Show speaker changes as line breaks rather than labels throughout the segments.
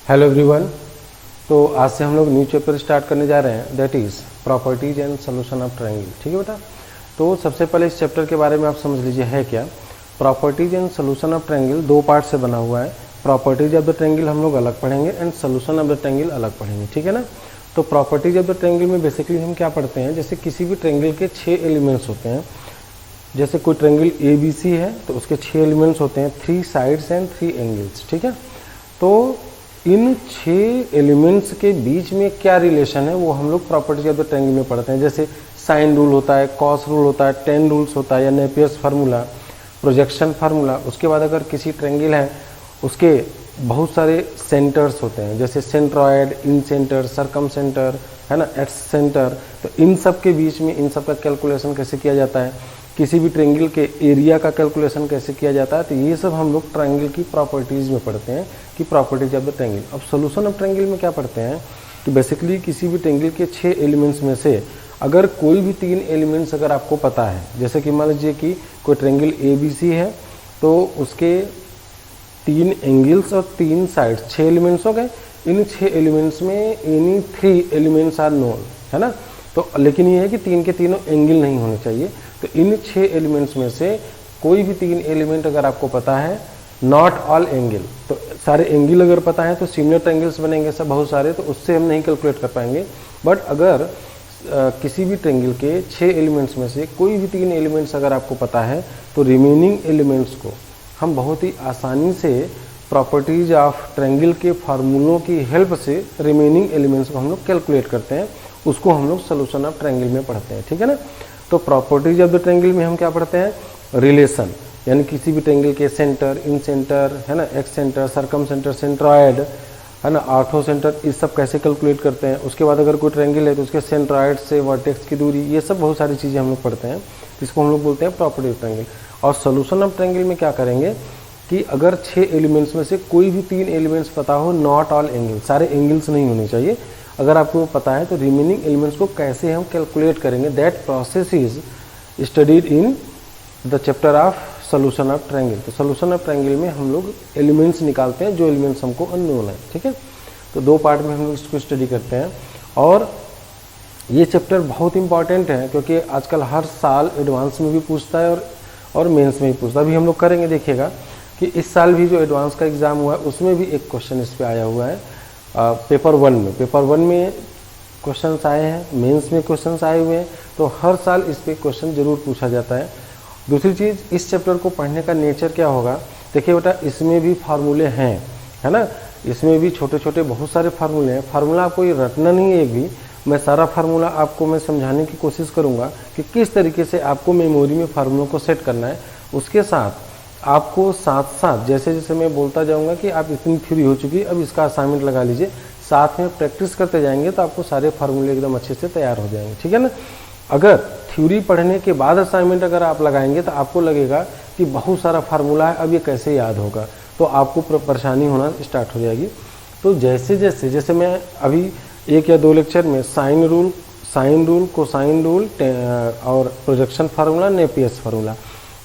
Hello everyone. तो आज से हम लोग न्यू चैप्टर स्टार्ट करने जा रहे हैं, that is properties and solution of triangle. ठीक है बेटा। तो सबसे पहले इस चैप्टर के बारे में आप समझ लीजिए है क्या। Properties and solution of triangle दो पार्ट से बना हुआ है। प्रॉपर्टीज ऑफ द ट्रायंगल हम लोग अलग पढ़ेंगे and solution of the triangle अलग पढ़ेंगे। ठीक है ना। तो प्रॉपर्टीज ऑफ द ट्रायंगल में बेसिकली हम क्या पढ़ते हैं, जैसे किसी भी ट्रायंगल के 6 एलिमेंट्स होते हैं। जैसे कोई ट्रायंगल ABC है तो उसके 6 एलिमेंट्स होते हैं, 3 साइड्स एंड 3 एंगल्स। ठीक है। तो इन 6 एलिमेंट्स के बीच में क्या रिलेशन है वो हम लोग प्रॉपर्टीज ऑफ द ट्रायंगल में पढ़ते हैं। जैसे साइन रूल होता है, कॉस रूल होता है, टेन रूल्स होता है, या नेपियर्स फार्मूला, प्रोजेक्शन फार्मूला। उसके बाद अगर किसी ट्रायंगल है उसके बहुत सारे सेंटर्स होते हैं, जैसे सेंट्रॉयड, इन सेंटर, सरकम सेंटर, है ना, एक्स सेंटर। तो इन सब के बीच में इन सब का कैलकुलेशन कैसे किया जाता है, किसी भी ट्रायंगल के एरिया का कैलकुलेशन कैसे किया जाता है, तो ये सब हम लोग ट्रायंगल की प्रॉपर्टीज़ में पढ़ते हैं कि प्रॉपर्टीज ऑफ द ट्रायंगल। अब सोल्यूशन ऑफ ट्रायंगल में क्या पढ़ते हैं कि बेसिकली किसी भी ट्रायंगल के 6 एलिमेंट्स में से अगर कोई भी 3 एलिमेंट्स अगर आपको पता है, जैसे कि मान लीजिए कि कोई ट्रायंगल ABC है तो उसके 3 एंगल्स और 3 साइड्स, 6 एलिमेंट्स हो गए। इन 6 एलिमेंट्स में एनी 3 एलिमेंट्स आर नोन, है ना। तो लेकिन ये है कि 3 के तीनों एंगल नहीं होने चाहिए। तो इन 6 एलिमेंट्स में से कोई भी 3 एलिमेंट अगर आपको पता है, नॉट ऑल एंगल, तो सारे एंगल अगर पता है तो सिमिलर ट्रायंगल्स बनेंगे सब बहुत सारे, तो उससे हम नहीं कैलकुलेट कर पाएंगे। बट अगर किसी भी ट्रायंगल के 6 एलिमेंट्स में से कोई भी 3 एलिमेंट्स अगर आपको पता है तो रिमेनिंग एलिमेंट्स को हम बहुत ही आसानी से प्रॉपर्टीज ऑफ ट्रायंगल के फार्मूलों की हेल्प से रिमेनिंग एलिमेंट्स को हम लोग कैलकुलेट करते हैं। उसको हम लोग सोल्यूशन ऑफ ट्रायंगल में पढ़ते हैं। ठीक है ना। तो प्रॉपर्टीज ऑफ द ट्रायंगल में हम क्या पढ़ते हैं, रिलेशन, यानी किसी भी ट्रायंगल के सेंटर, इन सेंटर, है ना, एक्स सेंटर, सरकम सेंटर, सेंट्रॉयड, है ना, ऑर्थो सेंटर, इस सब कैसे कैलकुलेट करते हैं। उसके बाद अगर कोई ट्रायंगल है तो उसके सेंट्रॉयड से वर्टेक्स की दूरी, ये सब बहुत सारी चीज़ें हम लोग पढ़ते हैं, जिसको हम लोग बोलते हैं प्रॉपर्टी ऑफ ट्रायंगल। और सोल्यूशन ऑफ ट्रायंगल में क्या करेंगे कि अगर 6 एलिमेंट्स में से कोई भी 3 एलिमेंट्स पता हो, नॉट ऑल एंगल, सारे एंगल्स नहीं होने चाहिए, अगर आपको पता है तो रिमेनिंग एलिमेंट्स को कैसे हम कैलकुलेट करेंगे, that process is studied in the chapter of solution of triangle. तो सोल्यूशन ऑफ ट्रायंगल में हम लोग एलिमेंट्स निकालते हैं, जो एलिमेंट्स हमको अननोन है। ठीक है। तो 2 पार्ट में हम लोग इसको स्टडी करते हैं। और ये चैप्टर बहुत इंपॉर्टेंट है क्योंकि आजकल हर साल एडवांस में भी पूछता है और मेंस में भी पूछता है। अभी हम लोग करेंगे, देखिएगा कि इस साल भी जो एडवांस का एग्ज़ाम हुआ है उसमें भी एक क्वेश्चन इस पर आया हुआ है। पेपर 1 में क्वेश्चंस आए हैं, मेंस में क्वेश्चंस आए हुए हैं। तो हर साल इस पे क्वेश्चन जरूर पूछा जाता है। दूसरी चीज़, इस चैप्टर को पढ़ने का नेचर क्या होगा, देखिए बेटा, इसमें भी फार्मूले हैं, है ना, इसमें भी छोटे छोटे बहुत सारे फार्मूले हैं। फार्मूला आपको ये रटना नहीं है, एक भी मैं सारा फार्मूला आपको मैं समझाने की कोशिश करूँगा कि किस तरीके से आपको मेमोरी में फार्मूलों को सेट करना है। उसके साथ आपको साथ साथ जैसे जैसे मैं बोलता जाऊंगा कि आप इतनी थ्योरी हो चुकी है, अब इसका असाइनमेंट लगा लीजिए, साथ में प्रैक्टिस करते जाएंगे तो आपको सारे फार्मूले एकदम अच्छे से तैयार हो जाएंगे। ठीक है ना। अगर थ्योरी पढ़ने के बाद असाइनमेंट अगर आप लगाएंगे तो आपको लगेगा कि बहुत सारा फार्मूला है, अब ये कैसे याद होगा, तो आपको परेशानी होना स्टार्ट हो जाएगी। तो जैसे जैसे मैं अभी 1 या 2 लेक्चर में साइन रूल, कोसाइन रूल और प्रोजेक्शन फार्मूला, नेपियर्स फार्मूला,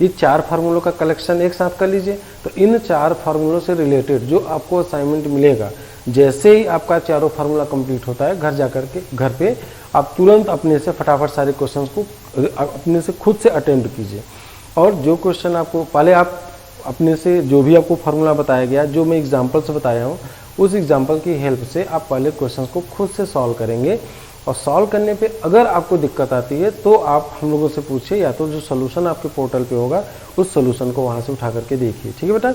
ये 4 फार्मूलों का कलेक्शन एक साथ कर लीजिए। तो इन 4 फार्मूलों से रिलेटेड जो आपको असाइनमेंट मिलेगा, जैसे ही आपका चारों फार्मूला कंप्लीट होता है, घर जाकर के घर पे आप तुरंत अपने से फटाफट सारे क्वेश्चंस को अपने से खुद से अटेम्प्ट कीजिए। और जो क्वेश्चन आपको पहले आप अपने से जो भी आपको फार्मूला बताया गया, जो मैं एग्जाम्पल से बताया हूँ, उस एग्जाम्पल की हेल्प से आप पहले क्वेश्चन को खुद से सॉल्व करेंगे। और सॉल्व करने पे अगर आपको दिक्कत आती है तो आप हम लोगों से पूछिए, या तो जो सोल्यूशन आपके पोर्टल पे होगा उस सोल्यूशन को वहाँ से उठा करके देखिए। ठीक है बेटा।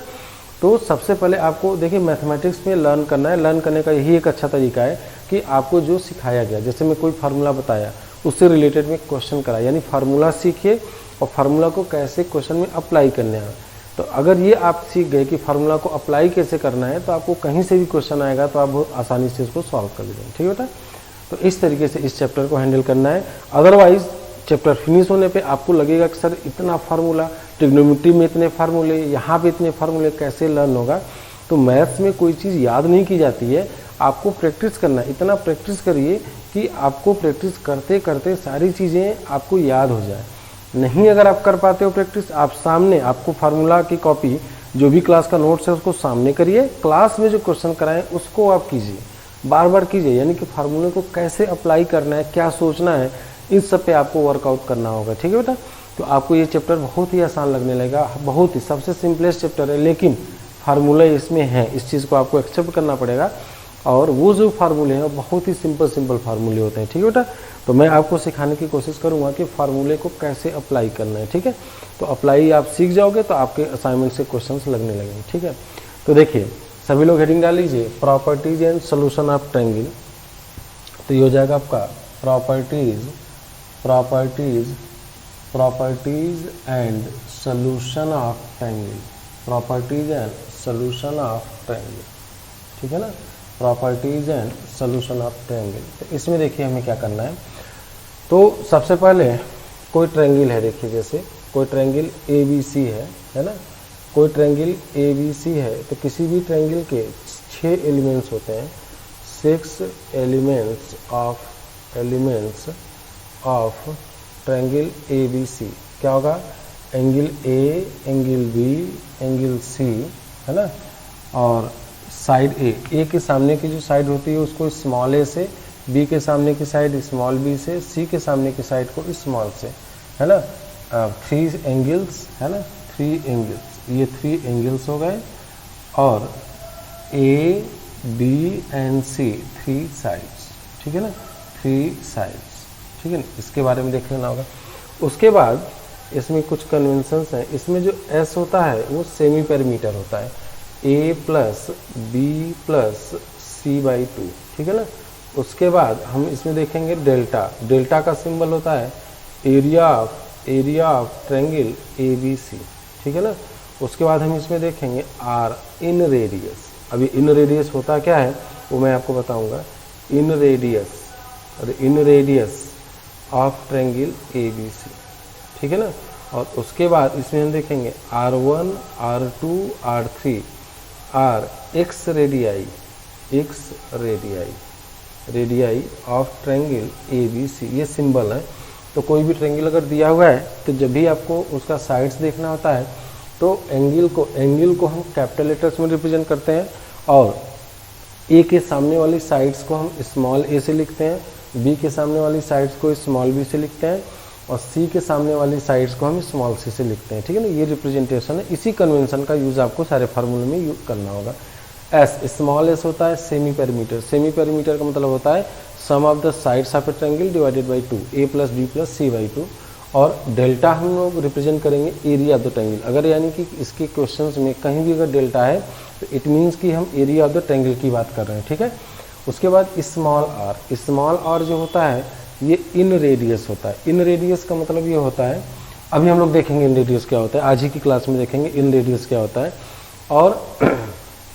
तो सबसे पहले आपको देखिए मैथमेटिक्स में लर्न करना है। लर्न करने का यही एक अच्छा तरीका है कि आपको जो सिखाया गया, जैसे मैं कोई फार्मूला बताया उससे रिलेटेड में क्वेश्चन करा, यानी फार्मूला सीखिए और फार्मूला को कैसे क्वेश्चन में अप्लाई करने हैं। तो अगर ये आप सीख गए कि फार्मूला को अप्लाई कैसे करना है, तो आपको कहीं से भी क्वेश्चन आएगा तो आप बहुत आसानी से इसको सॉल्व कर लीजिए। ठीक है बेटा। तो इस तरीके से इस चैप्टर को हैंडल करना है। अदरवाइज चैप्टर फिनिश होने पे आपको लगेगा कि सर इतना फार्मूला, ट्रिग्नोमेट्री में इतने फार्मूले, यहाँ पे इतने फार्मूले, कैसे लर्न होगा। तो मैथ्स में कोई चीज़ याद नहीं की जाती है, आपको प्रैक्टिस करना है। इतना प्रैक्टिस करिए कि आपको प्रैक्टिस करते करते सारी चीज़ें आपको याद हो जाए। नहीं अगर आप कर पाते हो प्रैक्टिस, आप सामने आपको फार्मूला की कॉपी जो भी क्लास का नोट्स है उसको सामने करिए, क्लास में जो क्वेश्चन कराएं उसको आप कीजिए, बार बार कीजिए, यानी कि फार्मूले को कैसे अप्लाई करना है, क्या सोचना है, इन सब पे आपको वर्कआउट करना होगा। ठीक है बेटा, तो आपको ये चैप्टर बहुत ही आसान लगने लगेगा, बहुत ही सबसे सिंपलेस्ट चैप्टर है, लेकिन फार्मूले इसमें हैं, इस चीज़ को आपको एक्सेप्ट करना पड़ेगा। और वो जो फार्मूले हैं बहुत ही सिंपल फार्मूले होते हैं। ठीक है बेटा, तो मैं आपको सिखाने की कोशिश करूंगा कि फार्मूले को कैसे अप्लाई करना है। ठीक है, तो अप्लाई आप सीख जाओगे तो आपके असाइनमेंट से क्वेश्चंस लगने लगेंगे। ठीक है, तो देखिए सभी लोग हेडिंग डाल लीजिए, properties and solution of triangle. तो ये हो जाएगा आपका properties and solution of triangle, properties and solution of triangle. ठीक है ना, properties and solution of triangle. तो इसमें देखिए हमें क्या करना है। तो सबसे पहले कोई ट्रायंगल है, देखिए जैसे कोई ट्रायंगल ABC है ना, कोई ट्रायंगल ABC है, तो किसी भी ट्रायंगल के 6 एलिमेंट्स होते हैं, 6 एलिमेंट्स ऑफ ट्रायंगल ABC। क्या होगा, angle A, angle B, angle C, है ना, और साइड ए के सामने की जो साइड होती है उसको स्मॉल ए से, बी के सामने की साइड स्मॉल बी से, सी के सामने की साइड को स्मॉल से, है ना। 3 एंगल्स है ना, 3 एंगल्स, ये 3 एंगल्स हो गए, और A B and C 3 sides. ठीक है ना, 3 साइड्स। ठीक है ना, इसके बारे में देख लेना होगा। उसके बाद इसमें कुछ कन्वेंशंस हैं, इसमें जो एस होता है वो सेमी पेरीमीटर होता है, a plus B plus C by 2। ठीक है ना, उसके बाद हम इसमें देखेंगे डेल्टा का सिंबल होता है एरिया ऑफ ट्रायंगल ABC। ठीक है ना, उसके बाद हम इसमें देखेंगे R इन रेडियस। अभी इन रेडियस होता क्या है वो मैं आपको बताऊंगा, इन रेडियस ऑफ ट्रायंगल ABC। ठीक है ना, और उसके बाद इसमें हम देखेंगे R1 R2 R3 R x radii of triangle ABC। ये सिंबल है। तो कोई भी ट्रायंगल अगर दिया हुआ है तो जब भी आपको उसका साइड्स देखना होता है तो एंगल को हम कैपिटल लेटर्स में रिप्रेजेंट करते हैं, और ए के सामने वाली साइड्स को हम स्मॉल ए से लिखते हैं, बी के सामने वाली साइड्स को स्मॉल बी से लिखते हैं, और सी के सामने वाली साइड्स को हम स्मॉल सी से लिखते हैं। ठीक है ना, ये रिप्रेजेंटेशन है। इसी कन्वेंशन का यूज़ आपको सारे फार्मूले में यूज करना होगा। एस स्मॉल एस होता है सेमी पेरीमीटर। सेमी पेरीमीटर का मतलब होता है sum of the sides of a triangle divided by 2, a plus B plus C by 2। और डेल्टा हम लोग रिप्रेजेंट करेंगे एरिया ऑफ द ट्रायंगल। अगर यानी कि इसके क्वेश्चंस में कहीं भी अगर डेल्टा है तो इट मीन्स कि हम एरिया ऑफ द ट्रायंगल की बात कर रहे हैं। ठीक है, उसके बाद स्मॉल आर जो होता है ये इन रेडियस होता है। इन रेडियस का मतलब ये होता है, अभी हम लोग देखेंगे इन रेडियस क्या होता है, आज ही की क्लास में देखेंगे इन रेडियस क्या होता है। और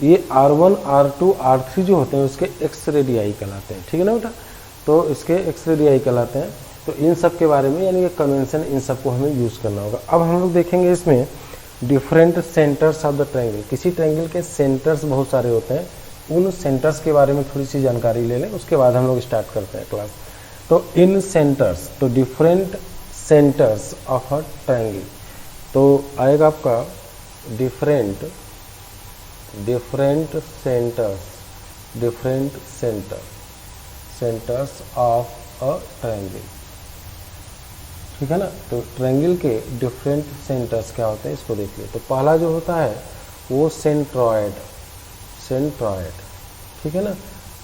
ये R1 R2 R3 जो होते हैं उसके एक्स रेडियाई कहलाते हैं। ठीक है ना बेटा, तो इसके एक्स रेडियाई कहलाते हैं। तो इन सब के बारे में यानी कि कन्वेंशन इन सब को हमें यूज़ करना होगा। अब हम लोग देखेंगे इसमें different centres of the triangle. किसी ट्रायंगल के सेंटर्स बहुत सारे होते हैं, उन सेंटर्स के बारे में थोड़ी सी जानकारी ले लें, उसके बाद हम लोग स्टार्ट करते हैं क्लास। तो इन सेंटर्स, तो different centres of a triangle, तो आएगा आपका different centres of a triangle. ठीक है ना, तो ट्रायंगल के डिफरेंट सेंटर्स क्या होते हैं इसको देखिए। तो पहला जो होता है वो सेंट्रॉयड। ठीक है ना,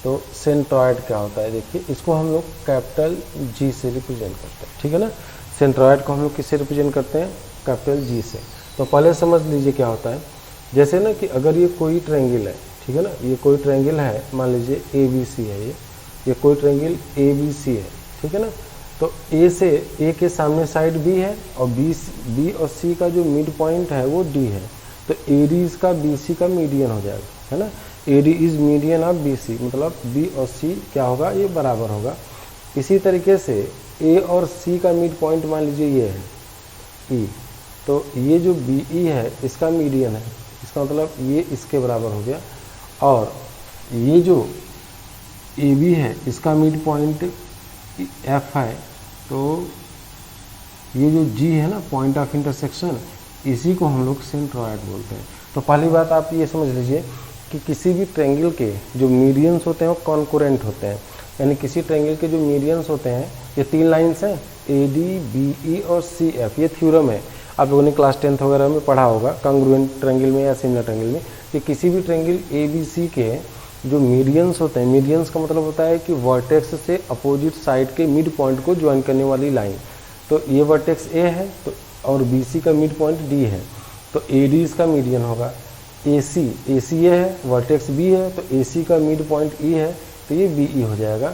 तो सेंट्रॉयड क्या होता है देखिए, इसको हम लोग कैपिटल G से रिप्रेजेंट करते हैं। ठीक है ना, सेंट्रॉयड को हम लोग किससे रिप्रेजेंट करते हैं, कैपिटल G से। तो पहले समझ लीजिए क्या होता है, जैसे ना कि अगर ये कोई ट्रायंगल है, ठीक है ना, ये कोई ट्रायंगल है, मान लीजिए ABC है, ये कोई ट्रायंगल ABC है। ठीक है ना, तो ए के सामने साइड B है, और B और C का जो मिड पॉइंट है वो D है, तो AD इसका BC का मीडियन हो जाएगा, है ना। AD is median of BC, मतलब B और C क्या होगा, ये बराबर होगा। इसी तरीके से A और C का मिड पॉइंट मान लीजिए ये है E, तो ये जो BE है इसका मीडियन है, इसका मतलब ये इसके बराबर हो गया। और ये जो AB है इसका मिड पॉइंट F है, तो ये जो G है ना, पॉइंट ऑफ इंटरसेक्शन, इसी को हम लोग सेंट्रॉयड बोलते हैं। तो पहली बात आप ये समझ लीजिए कि किसी भी ट्रायंगल के जो मीडियंस होते हैं वो कॉन्करेंट होते हैं, यानी किसी ट्रायंगल के जो मीडियंस होते हैं, ये 3 लाइन्स हैं AD, BE और CF, ये थ्योरम है, आप लोगों ने क्लास 10th वगैरह में पढ़ा होगा कॉन्ग्रुएंट ट्रायंगल में या सिमिलर ट्रायंगल में, कि किसी भी ट्रायंगल ABC के जो मीडियंस होते हैं, मीडियंस का मतलब होता है कि वर्टेक्स से अपोजिट साइड के मिड पॉइंट को ज्वाइन करने वाली लाइन। तो ये वर्टेक्स A है तो और BC का मिड पॉइंट D है, तो AD इसका मीडियन होगा। AC ये है, वर्टेक्स B है, तो AC का मिड पॉइंट E है, तो ये BE हो जाएगा।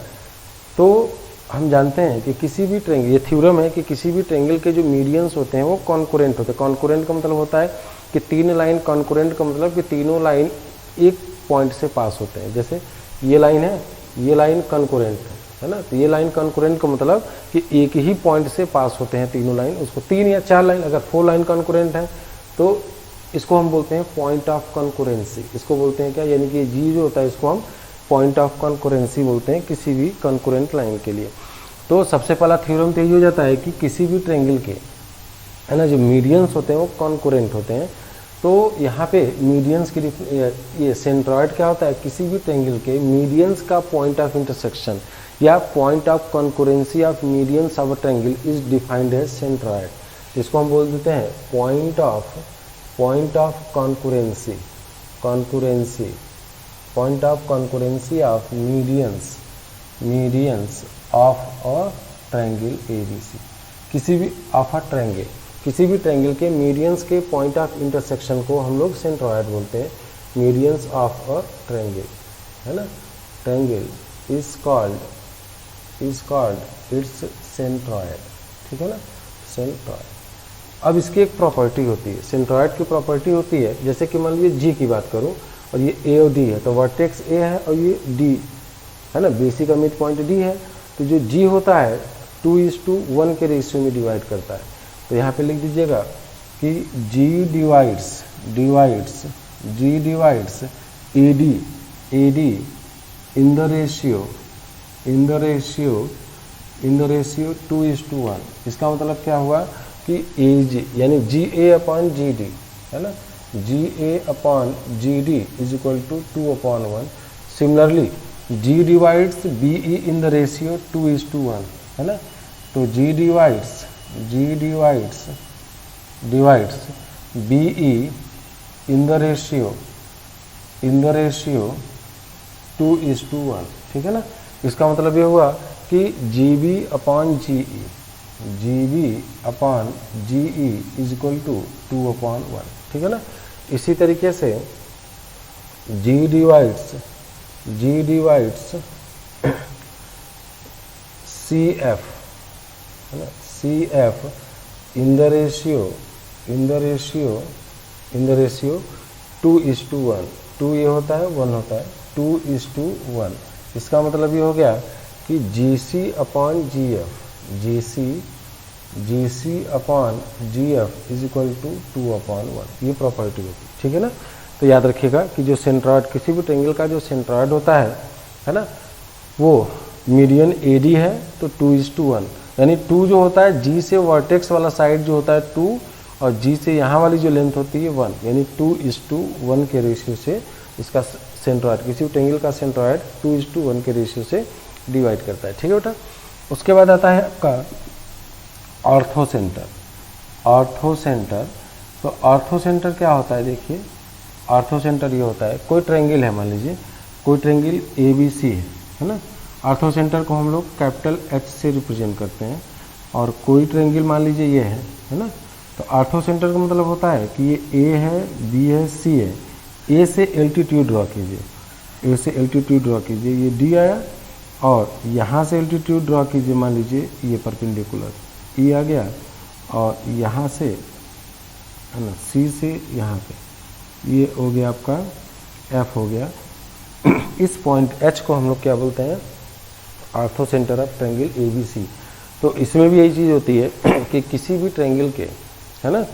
तो हम जानते हैं कि किसी भी ट्रायंगल, ये थ्योरम है कि किसी भी ट्रायंगल के जो मीडियंस होते हैं वो कॉन्करेंट होते हैं। कॉन्करेंट का मतलब होता है कि 3 लाइन, कॉन्करेंट का मतलब कि तीनों लाइन एक पॉइंट से पास होते हैं। जैसे ये लाइन है, ये लाइन कॉन्करेंट है ना, तो ये लाइन कॉन्करेंट का मतलब कि एक ही पॉइंट से पास होते हैं तीनों लाइन, उसको 3 या 4 लाइन, अगर 4 लाइन कॉन्करेंट है तो इसको हम बोलते हैं पॉइंट ऑफ कॉन्करेंसी। इसको बोलते हैं क्या, यानी कि जी जो होता है इसको हम पॉइंट ऑफ कॉन्करेंसी बोलते हैं किसी भी कॉन्करेंट लाइन के लिए। तो सबसे पहला थ्योरम तो यही हो जाता है कि किसी भी ट्रायंगल के, है ना, जो मीडियंस होते हैं वो कॉन्करेंट होते हैं। तो यहाँ पे मीडियंस की ये सेंट्रॉयड क्या होता है, किसी भी ट्रायंगल के मीडियंस का पॉइंट ऑफ इंटरसेक्शन या point of concurrency of medians of a triangle is defined as centroid. इसको हम बोल देते हैं point of concurrency, point of concurrency of medians of a triangle ABC। किसी भी ऑफ अ ट्रायंगल, किसी भी ट्रायंगल के मीडियंस के पॉइंट ऑफ इंटरसेक्शन को हम लोग सेंट्रॉयड बोलते हैं। मीडियंस ऑफ अ ट्रायंगल, है ना, triangle is called its centroid, ठीक है ना, सेंट्रॉयड। अब इसकी एक प्रॉपर्टी होती है, सेंट्रॉयड की प्रॉपर्टी होती है, जैसे कि मान लीजिए जी की बात करूं और ये A और D है, तो वर्टेक्स A है और ये D है ना, BC का मिड पॉइंट D है, तो जो G होता है 2:1 के रेशियो में डिवाइड करता है। तो यहाँ पे लिख दीजिएगा कि G divides AD in the ratio 2:1। इसका मतलब क्या हुआ कि AG यानी GA/GD, है ना, GA/GD is equal to 2/1। Similarly G divides BE in the ratio 2:1, है ना, तो G divides BE in the ratio 2:1, ठीक है ना। इसका मतलब ये हुआ कि GB/GE इज इक्वल टू 2/1, ठीक है ना। इसी तरीके से G डिवाइड्स CF, है ना, CF इन द रेशियो 2:1। 2 ये होता है, 1 होता है, 2:1। इसका मतलब ये हो गया कि GC/GF इज इक्वल टू 2/1। ये प्रॉपर्टी होती है, ठीक है ना। तो याद रखिएगा कि जो सेंट्रॉयड, किसी भी ट्रायंगल का जो सेंट्रॉयड होता है ना, वो मीडियन AD है तो 2:1, यानी 2 जो होता है G से वर्टेक्स वाला साइड जो होता है 2 और G से यहाँ वाली जो लेंथ होती है 1, यानी 2:1 के रेशियो से इसका सेंट्रॉयड, किसी भी ट्रायंगल का सेंट्रॉयड 2:1 के रेशियो से डिवाइड करता है, ठीक है बेटा। उसके बाद आता है आपका ऑर्थोसेंटर। तो ऑर्थोसेंटर क्या होता है, देखिए ऑर्थोसेंटर ये होता है, कोई ट्रायंगल है, मान लीजिए कोई ट्रायंगल ABC है ना, ऑर्थोसेंटर को हम लोग कैपिटल H से रिप्रेजेंट करते हैं। और कोई ट्रायंगल मान लीजिए ये है ना, तो ऑर्थोसेंटर का मतलब होता है कि ये A है, B है, C है। A से एल्टीट्यूड ड्रॉ कीजिए, ये D आया, और यहाँ से एल्टीट्यूड ड्रॉ कीजिए, मान लीजिए ये परपेंडिकुलर E आ गया, और यहाँ से, है ना, C से यहाँ पे ये हो गया आपका F हो गया। इस पॉइंट H को हम लोग क्या बोलते हैं, ऑर्थोसेंटर ऑफ ट्रायंगल ABC। तो इसमें भी यही चीज़ होती है कि किसी भी ट्रायंगल के, है ना,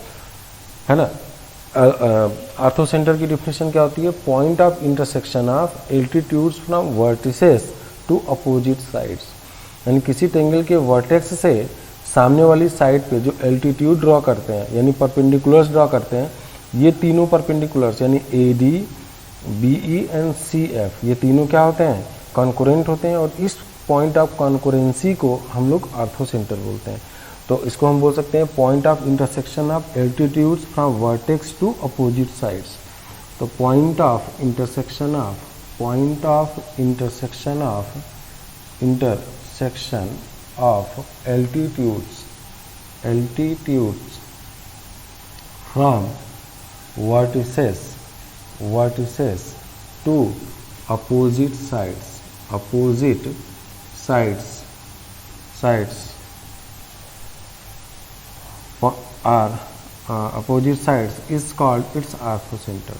ऑर्थोसेंटर की डिफिनेशन क्या होती है, point of intersection of altitudes from vertices to opposite sides, यानी किसी ट्रायंगल के वर्टेक्स से सामने वाली साइड पे जो एल्टीट्यूड ड्रॉ करते हैं यानी परपेंडिकुलर्स ड्रॉ करते हैं, ये तीनों परपेंडिकुलर्स यानी AD, BE एंड CF ये तीनों क्या होते हैं, कॉन्करेंट होते हैं। और इस पॉइंट ऑफ कॉन्करेंसी को हम लोग ऑर्थोसेंटर बोलते हैं। तो इसको हम बोल सकते हैं point of intersection of altitudes from vertex to opposite sides. तो point of intersection of altitudes from vertices to opposite sides is called its orthocenter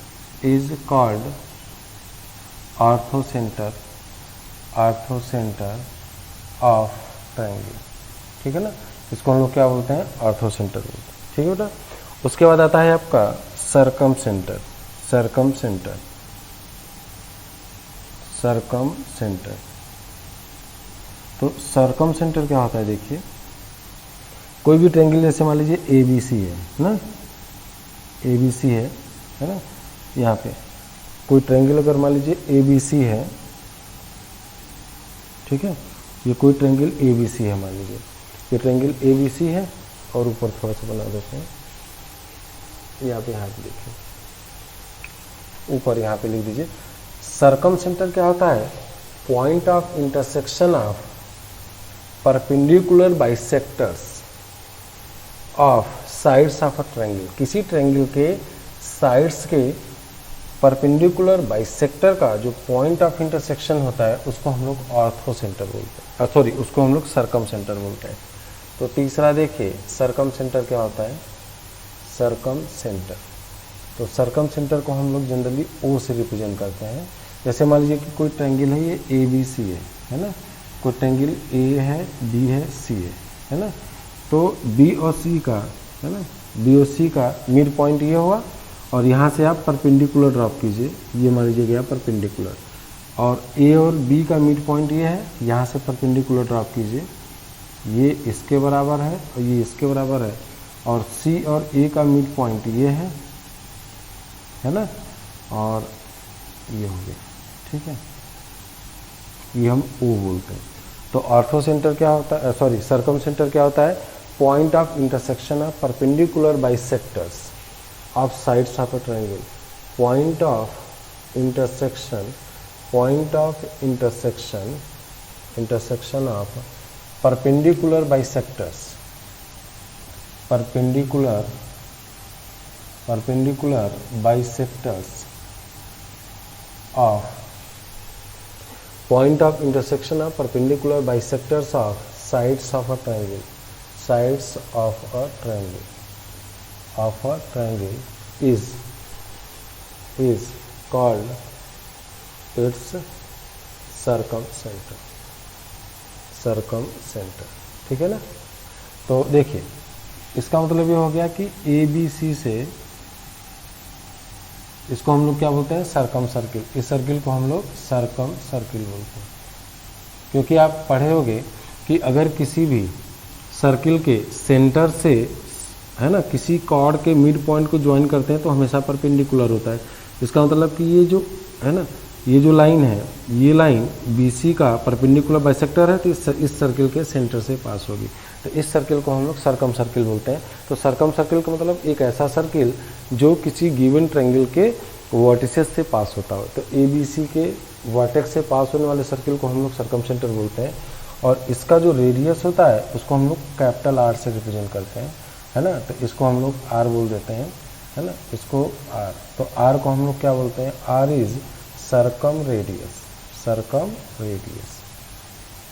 of triangle। ठीक है ना, इसको हम लोग क्या बोलते हैं, ऑर्थोसेंटर बोलते हैं। ठीक है बेटा। उसके बाद आता है आपका सरकमसेंटर। तो सरकमसेंटर क्या होता है, देखिए कोई भी ट्रायंगल जैसे मान लीजिए ABC है ना, ABC है ना, यहाँ पे कोई ट्रायंगल अगर मान लीजिए ABC है, ठीक है, ये कोई ट्रायंगल ABC है, मान लीजिए ये ट्रायंगल ABC है और ऊपर थोड़ा सा बना देते हैं, यहाँ पे देखिए ऊपर यहाँ पे लिख दीजिए। सरकमसेंटर क्या होता है, point of intersection of perpendicular bisectors of sides of a triangle. किसी ट्रायंगल के साइड्स के परपेंडिकुलर बाइसेक्टर का जो पॉइंट ऑफ इंटरसेक्शन होता है उसको हम लोग ऑर्थोसेंटर बोलते हैं, सॉरी उसको हम लोग सरकमसेंटर बोलते हैं। तो तीसरा देखिए सरकमसेंटर क्या होता है, सरकमसेंटर। तो सरकमसेंटर को हम लोग जनरली O से रिप्रेजेंट करते हैं। जैसे मान लीजिए कि कोई ट्रायंगल है, ये ABC है ना, कोई ट्रायंगल A है, B है, C है ना, तो B और C का है ना, B और C का मिड पॉइंट ये हुआ और यहाँ से आप परपेंडिकुलर ड्रॉप कीजिए, ये मान लीजिए गया परपेंडिकुलर, और A और B का मिड पॉइंट ये है, यहाँ से परपेंडिकुलर ड्रॉप कीजिए, ये इसके बराबर है और ये इसके बराबर है, और C और A का मिड पॉइंट ये है ना, और ये हो गया। ठीक है, ये हम O बोलते हैं। तो ऑर्थोसेंटर क्या होता है, सॉरी सरकमसेंटर क्या होता है, point of intersection of perpendicular bisectors of sides of a triangle. Point of intersection of perpendicular bisectors of point of intersection of perpendicular bisectors of sides of a triangle is called its circumcenter। ठीक है ना। तो देखिए इसका मतलब ये हो गया कि ABC से इसको हम लोग क्या बोलते हैं, सर्कम सर्किल। इस सर्किल को हम लोग सर्कम सर्किल बोलते हैं, क्योंकि आप पढ़े होंगे कि अगर किसी भी सर्किल के सेंटर से है ना किसी कॉर्ड के मिड पॉइंट को ज्वाइन करते हैं तो हमेशा परपेंडिकुलर होता है। इसका मतलब कि ये जो है ना, ये जो लाइन है, ये लाइन BC का परपेंडिकुलर बाइसेक्टर है, तो इस सर्किल के सेंटर से पास होगी। तो इस सर्किल को हम लोग सर्कम सर्किल बोलते हैं। तो सर्कम सर्किल का मतलब एक ऐसा सर्किल जो किसी गिवन ट्रायंगल के वर्टिसेस से पास होता हो। तो ABC के वर्टेक्स से पास होने वाले सर्किल को हम लोग सर्कमसेंटर बोलते हैं। और इसका जो रेडियस होता है उसको हम लोग कैपिटल R से रिप्रेजेंट करते हैं, है ना। तो इसको हम लोग R बोल देते हैं, है ना, इसको R। तो R को हम लोग क्या बोलते हैं, R इज सर्कम रेडियस।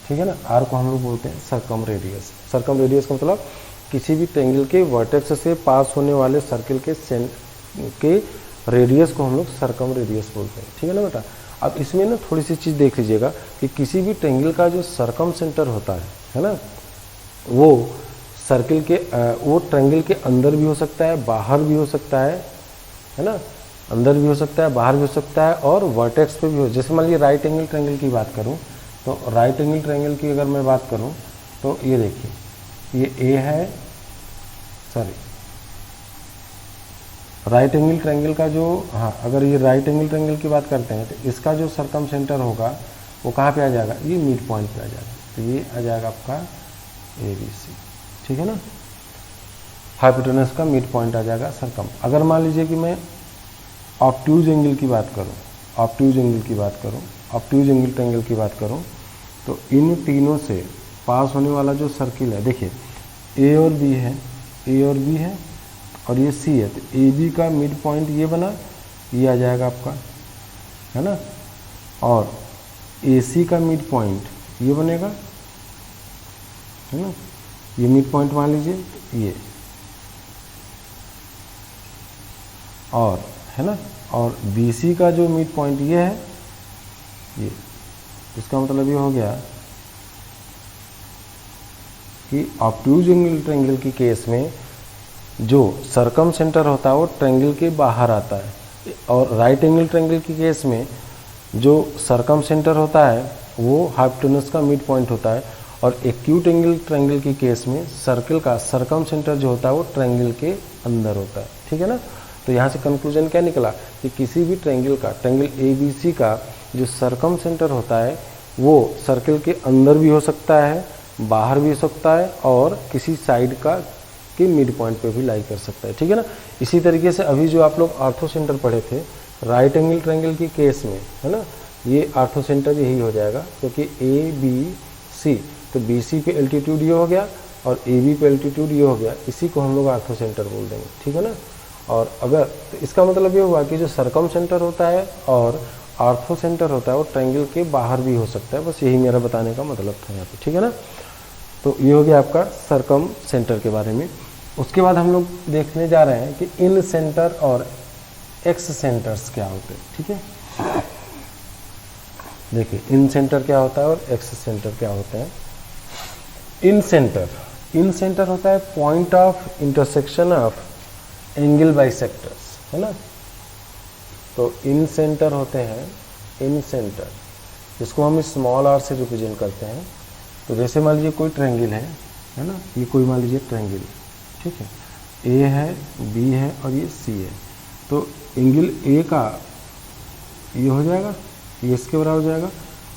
ठीक है ना, R को हम लोग बोलते हैं सर्कम रेडियस। सर्कम रेडियस का मतलब किसी भी ट्रायंगल के वर्टेक्स से पास होने वाले सर्किल के रेडियस को हम लोग सर्कम रेडियस बोलते हैं। ठीक है ना बेटा। अब इसमें ना थोड़ी सी चीज़ देख लीजिएगा कि किसी भी ट्रायंगल का जो सर्कम सेंटर होता है ना, वो सर्किल के वो ट्रायंगल के अंदर भी हो सकता है, बाहर भी हो सकता है ना, अंदर भी हो सकता है, बाहर भी हो सकता है, और वर्टेक्स पे भी हो। जैसे मान लीजिए राइट एंगल ट्रायंगल की बात करूं, तो राइट एंगल ट्रायंगल की अगर मैं बात करूं तो ये देखिए ये ए है, सॉरी राइट एंगल ट्रायंगल का जो, हाँ अगर ये राइट एंगल ट्रायंगल की बात करते हैं तो इसका जो सरकम सेंटर होगा वो कहाँ पे आ जाएगा, ये मिड पॉइंट पे आ जाएगा। तो ये आ जाएगा आपका ABC, ठीक है ना। हाइपोटेनस का मिड पॉइंट आ जाएगा सरकम। अगर मान लीजिए कि मैं ऑब्ट्यूज एंगल की बात करूँ, ऑब्ट्यूज एंगल की बात करूँ, ऑब्ट्यूज एंगल ट्रायंगल की बात करूँ, तो इन तीनों से पास होने वाला जो सर्किल है, देखिए ए और बी है, ए और बी है और ये सी है, तो ए बी का मिड पॉइंट ये बना, ये आ जाएगा आपका, है ना। और ए सी का मिड पॉइंट ये बनेगा, है ना, ये मिड पॉइंट मान लीजिए ये, और है ना, और बी सी का जो मिड पॉइंट ये है ये, इसका मतलब ये हो गया कि ऑब्ट्यूज एंगल ट्रायंगल की केस में जो सरकम सेंटर होता है वो ट्रायंगल के बाहर आता है, और राइट एंगल ट्रायंगल की केस में जो सरकम सेंटर होता है वो हाइपोटेनस का मिड पॉइंट होता है, और एक्यूट एंगल ट्रायंगल की केस में सर्कल का सरकम सेंटर जो होता है वो ट्रायंगल के अंदर होता है, ठीक है ना। तो यहाँ से कंक्लूजन क्या निकला कि किसी भी ट्रायंगल का, ट्रायंगल ABC का जो सरकम सेंटर होता है वो सर्कल के अंदर भी हो सकता है, बाहर भी हो सकता है, और किसी साइड का के मिड पॉइंट पे भी लाई कर सकता है, ठीक है ना। इसी तरीके से अभी जो आप लोग आर्थो सेंटर पढ़े थे राइट एंगल ट्रायंगल की केस में, है ना, ये आर्थो सेंटर यही हो जाएगा, क्योंकि ABC, तो BC पे एल्टीट्यूड ये हो गया और AB पे एल्टीट्यूड ये हो गया, इसी को हम लोग आर्थो सेंटर बोल देंगे, ठीक है ना। और अगर तो इसका मतलब ये हुआ कि जो सरकम सेंटर होता है और आर्थो सेंटर होता है वो ट्रायंगल के बाहर भी हो सकता है, बस यही मेरा बताने का मतलब था यहाँ पे, ठीक है ना। तो ये हो गया आपका सरकम सेंटर के बारे में। उसके बाद हम लोग देखने जा रहे हैं कि इन सेंटर और एक्स सेंटर्स क्या होते हैं, ठीक है। देखिए इन सेंटर क्या होता है और एक्स सेंटर क्या होते हैं। इन सेंटर होता है point of intersection of angle bisectors, है ना। तो इन सेंटर होते हैं, इन सेंटर जिसको हम स्मॉल आर से रिप्रेजेंट करते हैं। तो जैसे मान लीजिए कोई ट्रायंगल है ना, ये कोई मान लीजिए ट्रायंगल, ठीक है, ए है, बी है और ये सी है। तो एंगल ए का ये हो जाएगा, ये इसके बराबर हो जाएगा,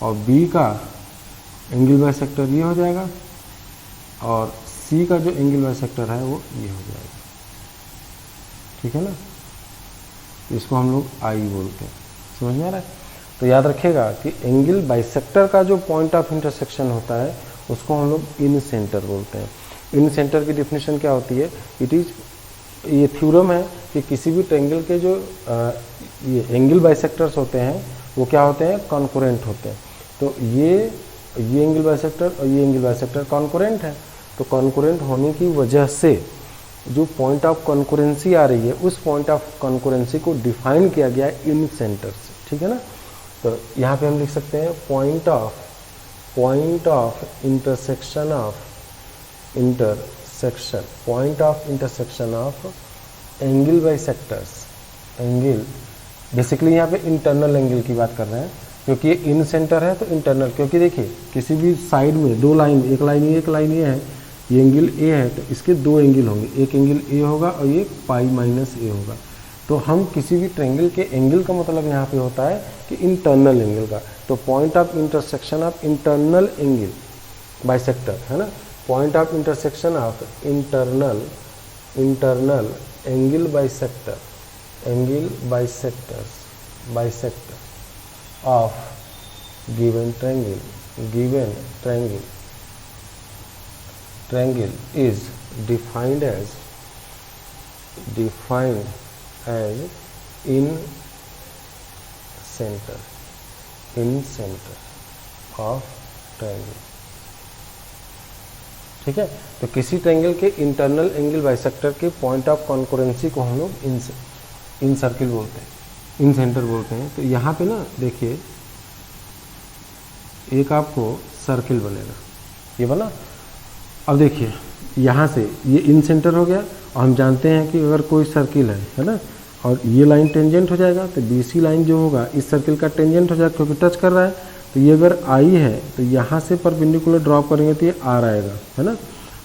और बी का एंगल बाइसेक्टर ये हो जाएगा, और सी का जो एंगल बाइसेक्टर है वो ये हो जाएगा, ठीक है ना। तो इसको हम लोग आई बोलते हैं, समझ में आ रहा है। तो याद रखिएगा कि एंगल बाइसेक्टर का जो पॉइंट ऑफ इंटरसेक्शन होता है उसको हम लोग इन सेंटर बोलते हैं। इन सेंटर की डिफिनेशन क्या होती है, इट इज, ये थ्योरम है कि किसी भी ट्रायंगल के जो ये एंगल बाइसेक्टर्स होते हैं वो क्या होते हैं, कॉन्करेंट होते हैं। तो ये एंगल बाइसेक्टर और ये एंगल बाइसेक्टर कॉन्करेंट है। तो कॉन्करेंट होने की वजह से जो पॉइंट ऑफ कॉन्करेंसी आ रही है उस पॉइंट ऑफ कॉन्करेंसी को डिफाइन किया गया है इन सेंटर से, ठीक है ना। तो यहाँ पे हम लिख सकते हैं point of intersection of angle bisectors. Angle basically यहाँ पे इंटरनल एंगल की बात कर रहे हैं, क्योंकि ये इन सेंटर है तो इंटरनल, क्योंकि देखिए किसी भी साइड में दो लाइन, एक लाइन ये, एक लाइन ये है, ये एंगल ए है तो इसके दो एंगल होंगे, एक एंगल ए होगा और ये पाई माइनस ए होगा। तो हम किसी भी ट्रायंगल के एंगल का मतलब यहाँ पे होता है कि इंटरनल एंगल का। तो point of intersection of internal angle bisector, है ना, point of intersection of internal angle bisector, angle bisector of given triangle is defined as in center of triangle, ठीक है। तो किसी ट्रायंगल के इंटरनल एंगल बाइसेक्टर के पॉइंट ऑफ कॉन्करेंसी को हम लोग इन सर्किल बोलते हैं, इन सेंटर बोलते हैं। तो यहाँ पे ना देखिए एक आपको सर्किल बनेगा, ये बना। अब देखिए यहाँ से ये इन सेंटर हो गया, और हम जानते हैं कि अगर कोई सर्किल है ना, और ये लाइन टेंजेंट हो जाएगा तो BC लाइन जो होगा इस सर्किल का टेंजेंट हो जाएगा, क्योंकि टच कर रहा है। तो ये अगर I है तो यहाँ से परपेंडिकुलर ड्रॉप करेंगे तो ये R आएगा, है ना।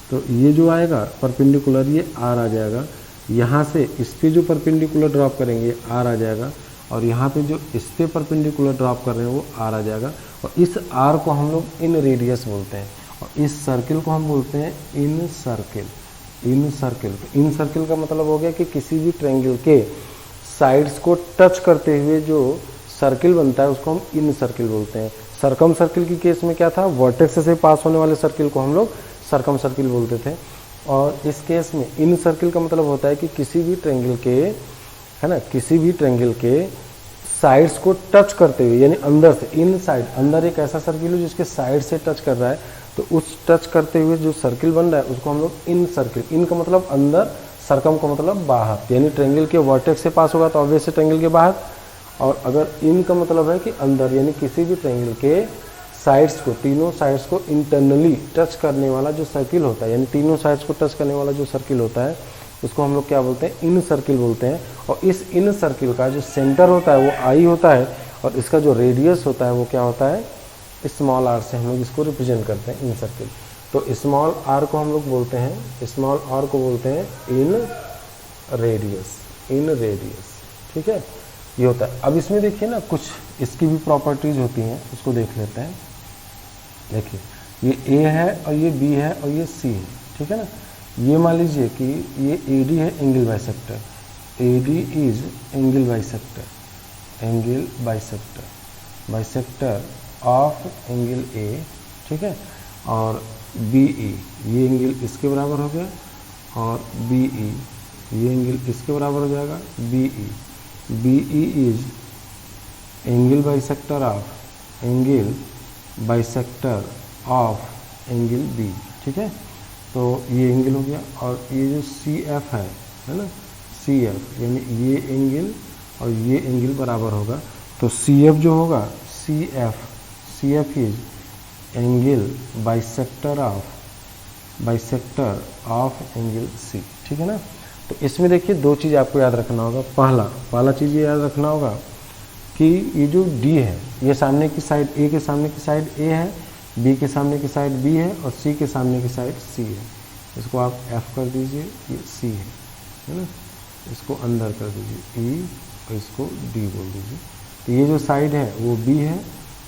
तो ये जो आएगा परपेंडिकुलर ये आर आ जाएगा, यहाँ से इस पे जो परपेंडिकुलर ड्रॉप करेंगे आर आ जाएगा, और यहाँ पे जो इस पे परपेंडिकुलर ड्रॉप कर रहे हैं वो आर आ जाएगा। और इस आर को हम लोग इन रेडियस बोलते हैं, और इस सर्किल को हम बोलते हैं इन सर्किल। इन सर्किल, तो इन सर्किल का मतलब हो गया कि किसी भी ट्रायंगल के साइड्स को टच करते हुए जो सर्किल बनता है उसको हम इन सर्किल बोलते हैं। सर्कम सर्किल की केस में क्या था, वर्टेक्स से पास होने वाले सर्किल को हम लोग सर्कम सर्किल बोलते थे, और इस केस में इन सर्किल का मतलब होता है कि किसी भी ट्रायंगल के, है ना, किसी भी ट्रायंगल के साइड्स को टच करते हुए, यानी अंदर से, इन साइड, अंदर एक ऐसा सर्किल हो जिसके साइड से टच कर रहा है, तो उस टच करते हुए जो सर्किल बन रहा है उसको हम लोग इन सर्किल, इन का मतलब अंदर, सर्कम का मतलब बाहर, यानी ट्रायंगल के वर्टेक्स से पास होगा तो ऑब्वियस से ट्रायंगल के बाहर, और अगर इन का मतलब है कि अंदर, यानी किसी भी ट्रायंगल के साइड्स को, तीनों साइड्स को इंटरनली टच करने वाला जो सर्किल होता है, यानी तीनों साइड्स को टच करने वाला जो सर्किल होता है उसको हम लोग क्या बोलते हैं, इन सर्किल बोलते हैं। और इस इन सर्किल का जो सेंटर होता है वो आई होता है, और इसका जो रेडियस होता है वो क्या होता है, स्मॉल आर से हम लोग इसको रिप्रेजेंट करते हैं, इन सर्किल। तो स्मॉल आर को हम लोग बोलते हैं, स्मॉल आर को बोलते हैं इन रेडियस, इन रेडियस, ठीक है, ये होता है। अब इसमें देखिए ना, कुछ इसकी भी प्रॉपर्टीज होती हैं, उसको देख लेते हैं। देखिए ये ए है और ये बी है और ये सी है, ठीक है ना। ये मान लीजिए कि ये ए डी है, angle bisector, A D is angle bisector, angle bisector, bisector of angle A, ठीक है। और बी ई, ये एंगल इसके बराबर हो गया, और बी ई, ये एंगल इसके बराबर हो जाएगा, B E, B E is angle bisector of, angle bisector of angle B, ठीक है। तो ये एंगल हो गया, और ये जो सी एफ है ना, सी एफ, यानी ये एंगल और ये एंगल बराबर होगा, तो सी एफ जो होगा, C F is angle bisector of angle C, ठीक है ना। तो इसमें देखिए दो चीज़ आपको याद रखना होगा। पहला चीज़ ये याद रखना होगा कि ये जो डी है, ये सामने की साइड, ए के सामने की साइड ए है, बी के सामने की साइड बी है, और सी के सामने की साइड सी है। इसको आप एफ कर दीजिए, ये सी है ना, इसको अंदर कर दीजिए ई, और इसको डी बोल दीजिए। तो ये जो साइड है वो बी है,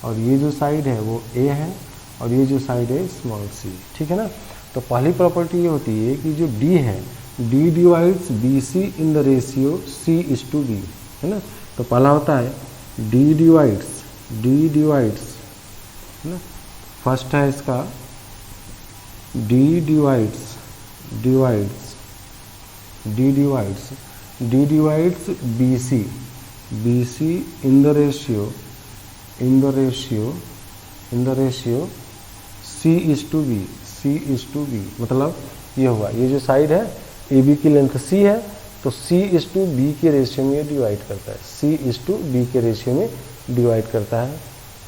और ये जो साइड है वो ए है, और ये जो साइड है स्मॉल सी, ठीक है ना। तो पहली प्रॉपर्टी ये होती है कि जो डी है, D divides B C in the ratio C is to B, है ना। तो पहला होता है डी डिवाइड्स, है ना, फर्स्ट है इसका D divides B C in the ratio C is to B, मतलब ये हुआ, ये जो साइड है ए बी की लेंथ सी है, तो सी इज टू बी के रेशियो में डिवाइड करता है, सी इज टू बी के रेशियो में डिवाइड करता है,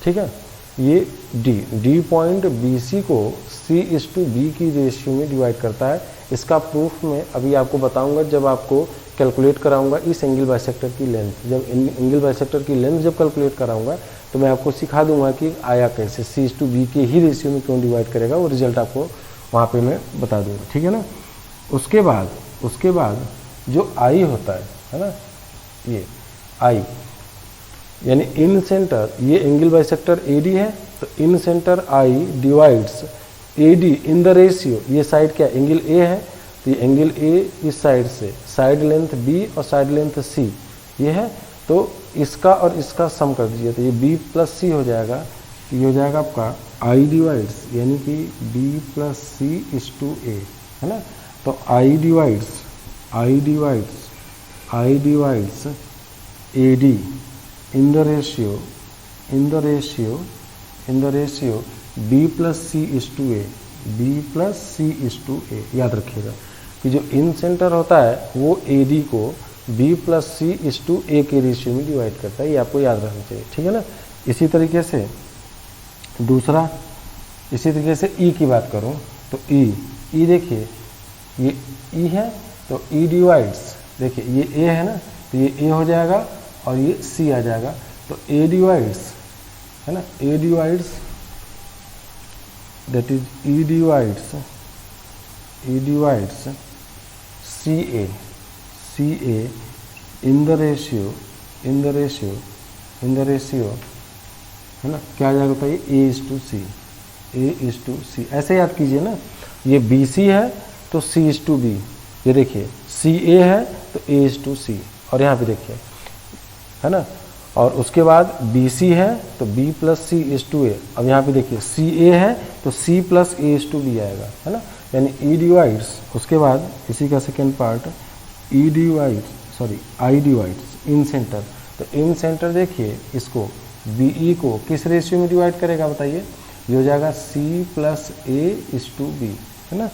ठीक है। ये डी पॉइंट बी सी को सी इज टू बी की रेशियो में डिवाइड करता है। इसका प्रूफ मैं अभी आपको बताऊंगा जब आपको कैलकुलेट कराऊंगा इस एंगल बाइसेक्टर की लेंथ। जब एंगल बाइसेक्टर की लेंथ जब कैलकुलेट कराऊंगा तो मैं आपको सिखा दूंगा कि आया कैसे, सी इज टू बी के ही रेशियो में क्यों डिवाइड करेगा, वो रिजल्ट आपको वहाँ पे मैं बता दूंगा, ठीक है ना। उसके बाद जो आई होता है ना, ये आई यानी इन सेंटर, ये एंगल बाइसेक्टर एडी है, तो incentre I divides AD in the ratio, ये साइड क्या एंगल ए है, तो ये एंगल ए इस साइड से, साइड लेंथ बी और साइड लेंथ सी ये है, तो इसका और इसका सम कर दीजिए, तो ये बी प्लस सी हो जाएगा, ये हो जाएगा आपका आई डिवाइड्स, यानी कि B plus C is to A, है ना। तो I divides A D in the ratio B plus C is to A, याद रखिएगा कि जो इन सेंटर होता है वो ए डी को B plus C is to A के रेशियो में डिवाइड करता है, ये आपको याद रखना चाहिए, ठीक है ना। इसी तरीके से दूसरा, इसी तरीके से ई की बात करूं तो ई देखिए ये ई है, तो ई डिवाइड्स, देखिए ये ए है ना, तो ये ए हो जाएगा और ये सी आ जाएगा, तो ए डिवाइड्स, है ना, that is E E divides CA in the ratio है ना, क्या आ जाएगा बताइए, A:C, ऐसे याद कीजिए ना, ये BC है तो C:B, ये देखिए CA है तो A:C, और यहाँ पे देखिए है ना, और उसके बाद BC है तो B + C:A, अब यहाँ पे देखिए CA है तो C + A:B आएगा, है ना, यानी E डिवाइड्स, उसके बाद इसी का second part I divides in centre, तो इन सेंटर देखिए इसको BE को किस रेशियो में डिवाइड करेगा बताइए, ये हो जाएगा C + A:B, है ना,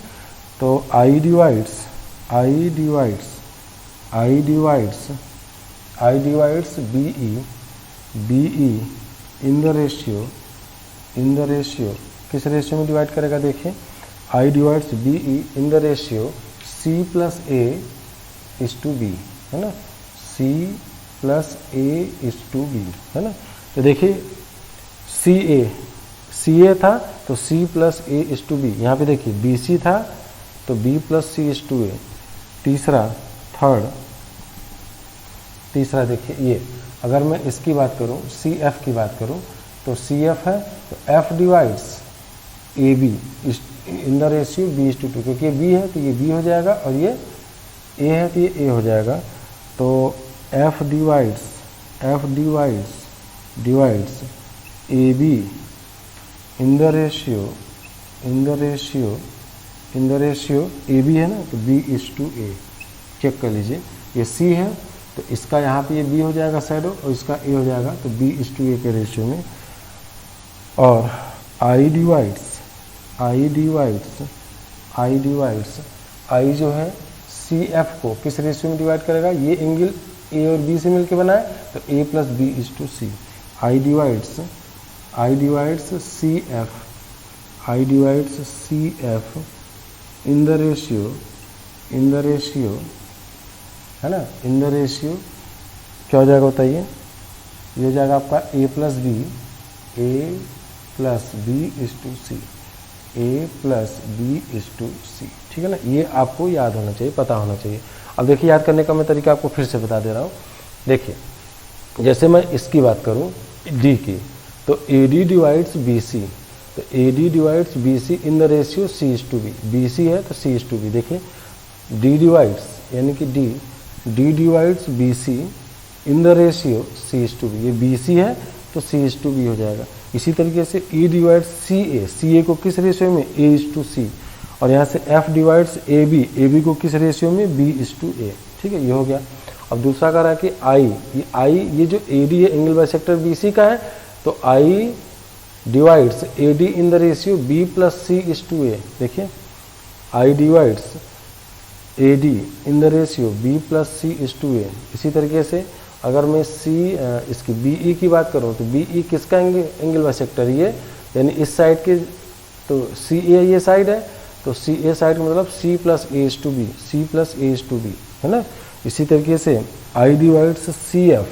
तो I divides BE in the ratio किस रेशियो में डिवाइड करेगा, देखिए I divides BE in the ratio C + A:B, है ना, C + A:B, है ना, तो देखिए CA था तो C + A:B, यहाँ पे देखिए BC था तो B + C:A, तीसरा देखिए ये, अगर मैं इसकी बात करूं, CF की बात करूं, तो CF है तो F divides AB in the ratio B:2, क्योंकि ये B है तो ये B हो जाएगा, और ये A है तो ये A हो जाएगा, तो F divides AB in the ratio AB है ना, तो B:A, चेक कर लीजिए, ये C है तो इसका यहाँ पे ये B हो जाएगा शैडो, और इसका A हो जाएगा, तो B:A के रेशियो में, और I डिवाइड्स I जो है CF को किस रेशियो में डिवाइड करेगा, ये एंगल A और B से मिलके बना है तो A + B:C, I divides CF in the ratio है ना, इन द रेशियो क्या हो जाएगा बताइए, ये हो जाएगा आपका A + B:C, ठीक है ना, ये आपको याद होना चाहिए, पता होना चाहिए। अब देखिए याद करने का मैं तरीका आपको फिर से बता दे रहा हूँ, देखिए जैसे मैं इसकी बात करूँ D की, तो AD डिवाइड्स BC, तो AD divides BC in the ratio C:B, BC है तो C:B, देखिए D डिवाइड्स यानी कि D divides BC in the ratio C:B, ये BC है तो C:B हो जाएगा। इसी तरीके से E डिवाइड्स CA को किस रेशियो में, A:C, और यहाँ से F डिवाइड्स AB को किस रेशियो में, B:A, ठीक है, ये हो गया। अब दूसरा कह रहा है कि I ये जो AD है एंगल बाइसेक्टर BC का है, तो I divides AD in the ratio B + C:A, देखिए I divides AD in the ratio B + C:A। इसी तरीके से अगर मैं इसकी BE की बात करूं तो BE किसका एंगल बाइसेक्टर, ये यानी इस साइड के, तो CA ये साइड है तो CA साइड मतलब C + A:B, है ना। इसी तरीके से I डिवाइड्स CF,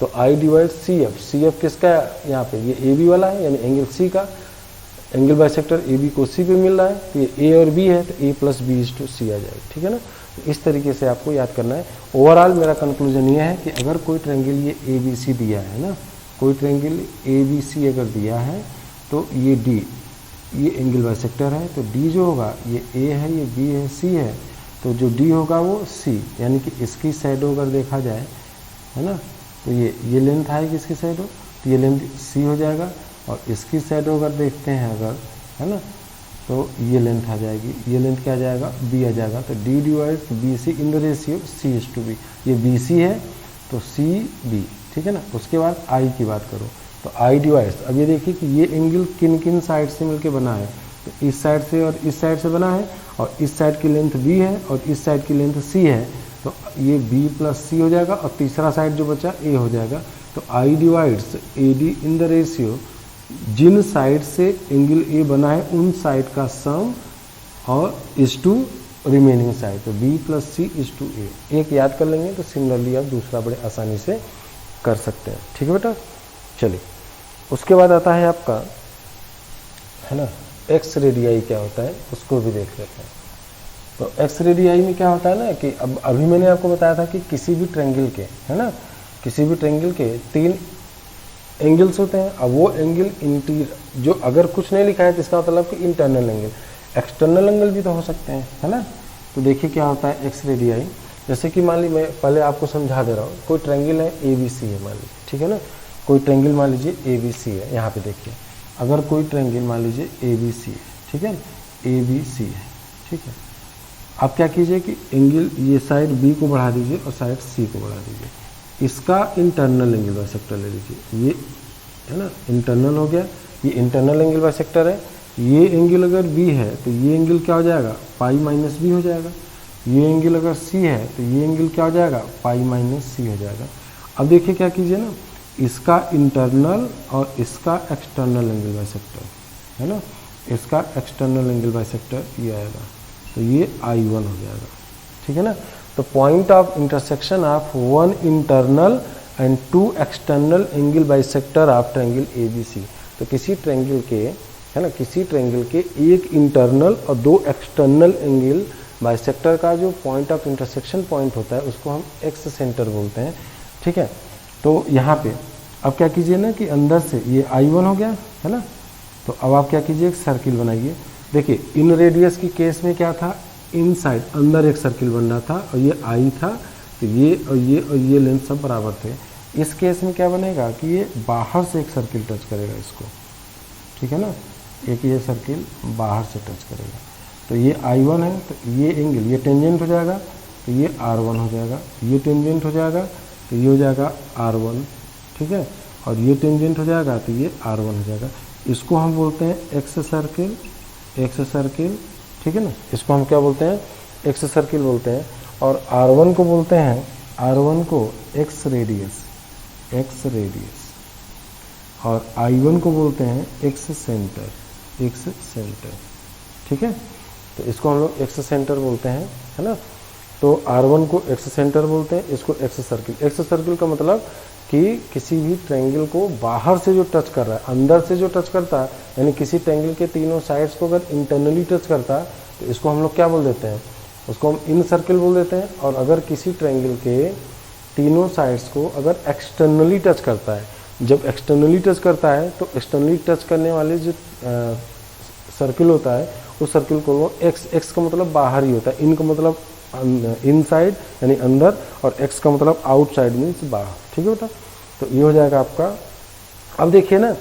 तो I डिवाइड्स CF किसका है, यहाँ पे ये AB वाला है, यानी एंगल C का, एंगल बाइसेक्टर AB को C पे मिल रहा है, तो ये A और B है तो A + B:C आ जाएगा, ठीक है ना। इस तरीके से आपको याद करना है। ओवरऑल मेरा कंक्लूजन ये है कि अगर कोई ट्रायंगल ये ABC दिया है ना, कोई ट्रायंगल ABC अगर दिया है तो ये D, ये एंगल बाइसेक्टर है, तो D जो होगा ये A है, ये B है, C है, तो जो D होगा वो C, यानी कि इसकी शैडो अगर देखा जाए, है ना, तो ये लेंथ आएगी इसकी शैडो, तो ये लेंथ C हो जाएगा, और इसकी शैडो अगर देखते हैं अगर, है ना, तो ये लेंथ आ जाएगी, ये लेंथ क्या आ जाएगा, B आ जाएगा, तो D divides BC in the ratio C:B, ये BC है तो CB, ठीक है ना। उसके बाद I की बात करो तो I डिवाइड्स, अब ये देखिए कि ये एंगल किन किन साइड से मिलके बना है, तो इस साइड से और इस साइड से बना है, और इस साइड की लेंथ B है और इस साइड की लेंथ C है, तो ये B + C हो जाएगा, और तीसरा साइड जो बचा A हो जाएगा, तो I divides AD in the ratio, जिन साइड से एंगल A बना है उन साइड का सम और इज़-टू रिमेनिंग साइड, तो B + C:A, एक याद कर लेंगे तो सिमिलरली आप दूसरा बड़े आसानी से कर सकते हैं, ठीक है बेटा। चलिए उसके बाद आता है आपका, है ना, एक्स रेडियाई क्या होता है उसको भी देख लेते हैं। तो एक्स रेडियाई में क्या होता है ना कि अब अभी मैंने आपको बताया था कि किसी भी ट्रायंगल के, है ना, किसी भी ट्रायंगल के 3 एंगल्स होते हैं। अब वो एंगल इंटीरियर, जो अगर कुछ नहीं लिखा है तो इसका मतलब कि इंटरनल एंगल, एक्सटर्नल एंगल भी तो हो सकते हैं, है ना। तो देखिए क्या होता है एक्स रेडियाई। जैसे कि मान लीजिए, मैं पहले आपको समझा दे रहा हूँ, कोई ट्रायंगल है ए बी सी है मान लीजिए, ठीक है ना, कोई ट्रायंगल मान लीजिए ए बी सी है। यहाँ पे देखिए, अगर कोई ट्रायंगल मान लीजिए ए बी सी है, ठीक है, ए बी सी है, ठीक है। आप क्या कीजिए कि एंगल ये साइड बी को बढ़ा दीजिए और साइड सी को बढ़ा दीजिए, इसका इंटरनल एंगल बाइसेक्टर ले लीजिए, ये है ना इंटरनल हो गया, ये इंटरनल एंगल बाइसेक्टर है। ये एंगल अगर बी है तो ये एंगल क्या हो जाएगा, पाई माइनस बी हो जाएगा। ये एंगल अगर सी है तो ये एंगल क्या हो जाएगा, पाई माइनस सी हो जाएगा। अब देखिए क्या कीजिए ना, इसका इंटरनल और इसका एक्सटर्नल एंगल बाइसेक्टर, है ना, इसका एक्सटर्नल एंगल बाइसेक्टर ये आएगा, तो ये I1 हो जाएगा, ठीक है ना। तो point of intersection of 1 internal and 2 external angle bisector of triangle ABC। तो किसी ट्रायंगल के, है ना, किसी ट्रायंगल के 1 इंटरनल और 2 एक्सटर्नल एंगल बाइसेक्टर का जो पॉइंट ऑफ इंटरसेक्शन पॉइंट होता है उसको हम एक्स सेंटर बोलते हैं, ठीक है। तो यहाँ पे अब क्या कीजिए ना कि अंदर से ये I1 हो गया, है ना। तो अब आप क्या कीजिए, एक सर्किल बनाइए। देखिए इन रेडियस की केस में क्या था, इनसाइड अंदर एक सर्किल बन रहा था और ये आई था, तो ये और ये लेंथ सब बराबर थे। इस केस में क्या बनेगा कि ये बाहर से एक सर्किल टच करेगा इसको, ठीक है ना, एक ये सर्किल बाहर से टच करेगा। तो ये I1 है, तो ये एंगल ये टेंजेंट हो जाएगा, तो ये R1 हो जाएगा, ये टेंजेंट हो जाएगा तो ये हो जाएगा R1, ठीक है, और ये टेंजेंट हो जाएगा तो ये R1 हो जाएगा। इसको हम बोलते हैं एक्स सर्किल, एक्स सर्किल, ठीक है ना, इसको हम क्या बोलते हैं, एक्स सर्किल बोलते हैं। और R1 को बोलते हैं, R1 को एक्स रेडियस, एक्स रेडियस, और I1 को बोलते हैं एक्स सेंटर, एक्स सेंटर, ठीक है। तो इसको हम लोग एक्स सेंटर बोलते हैं, है ना। तो R1 को एक्स सेंटर बोलते हैं, इसको एक्स सर्किल। एक्स सर्किल का मतलब कि किसी भी ट्रायंगल को बाहर से जो टच कर रहा है, अंदर से जो टच करता है, यानी किसी ट्रायंगल के तीनों साइड्स को अगर इंटरनली टच करता है तो इसको हम लोग क्या बोल देते हैं, उसको हम इन सर्किल बोल देते हैं। और अगर किसी ट्रायंगल के तीनों साइड्स को अगर एक्सटर्नली टच करता है, जब एक्सटर्नली टच करता है तो एक्सटर्नली टच करने वाले जो सर्किल होता है उस सर्किल को वो एक्स का मतलब बाहर ही होता है, इन का मतलब इनसाइड यानी अंदर, और एक्स का मतलब आउटसाइड मीन्स बाहर, ठीक है बेटा। तो ये हो जाएगा आपका। अब देखिए ना,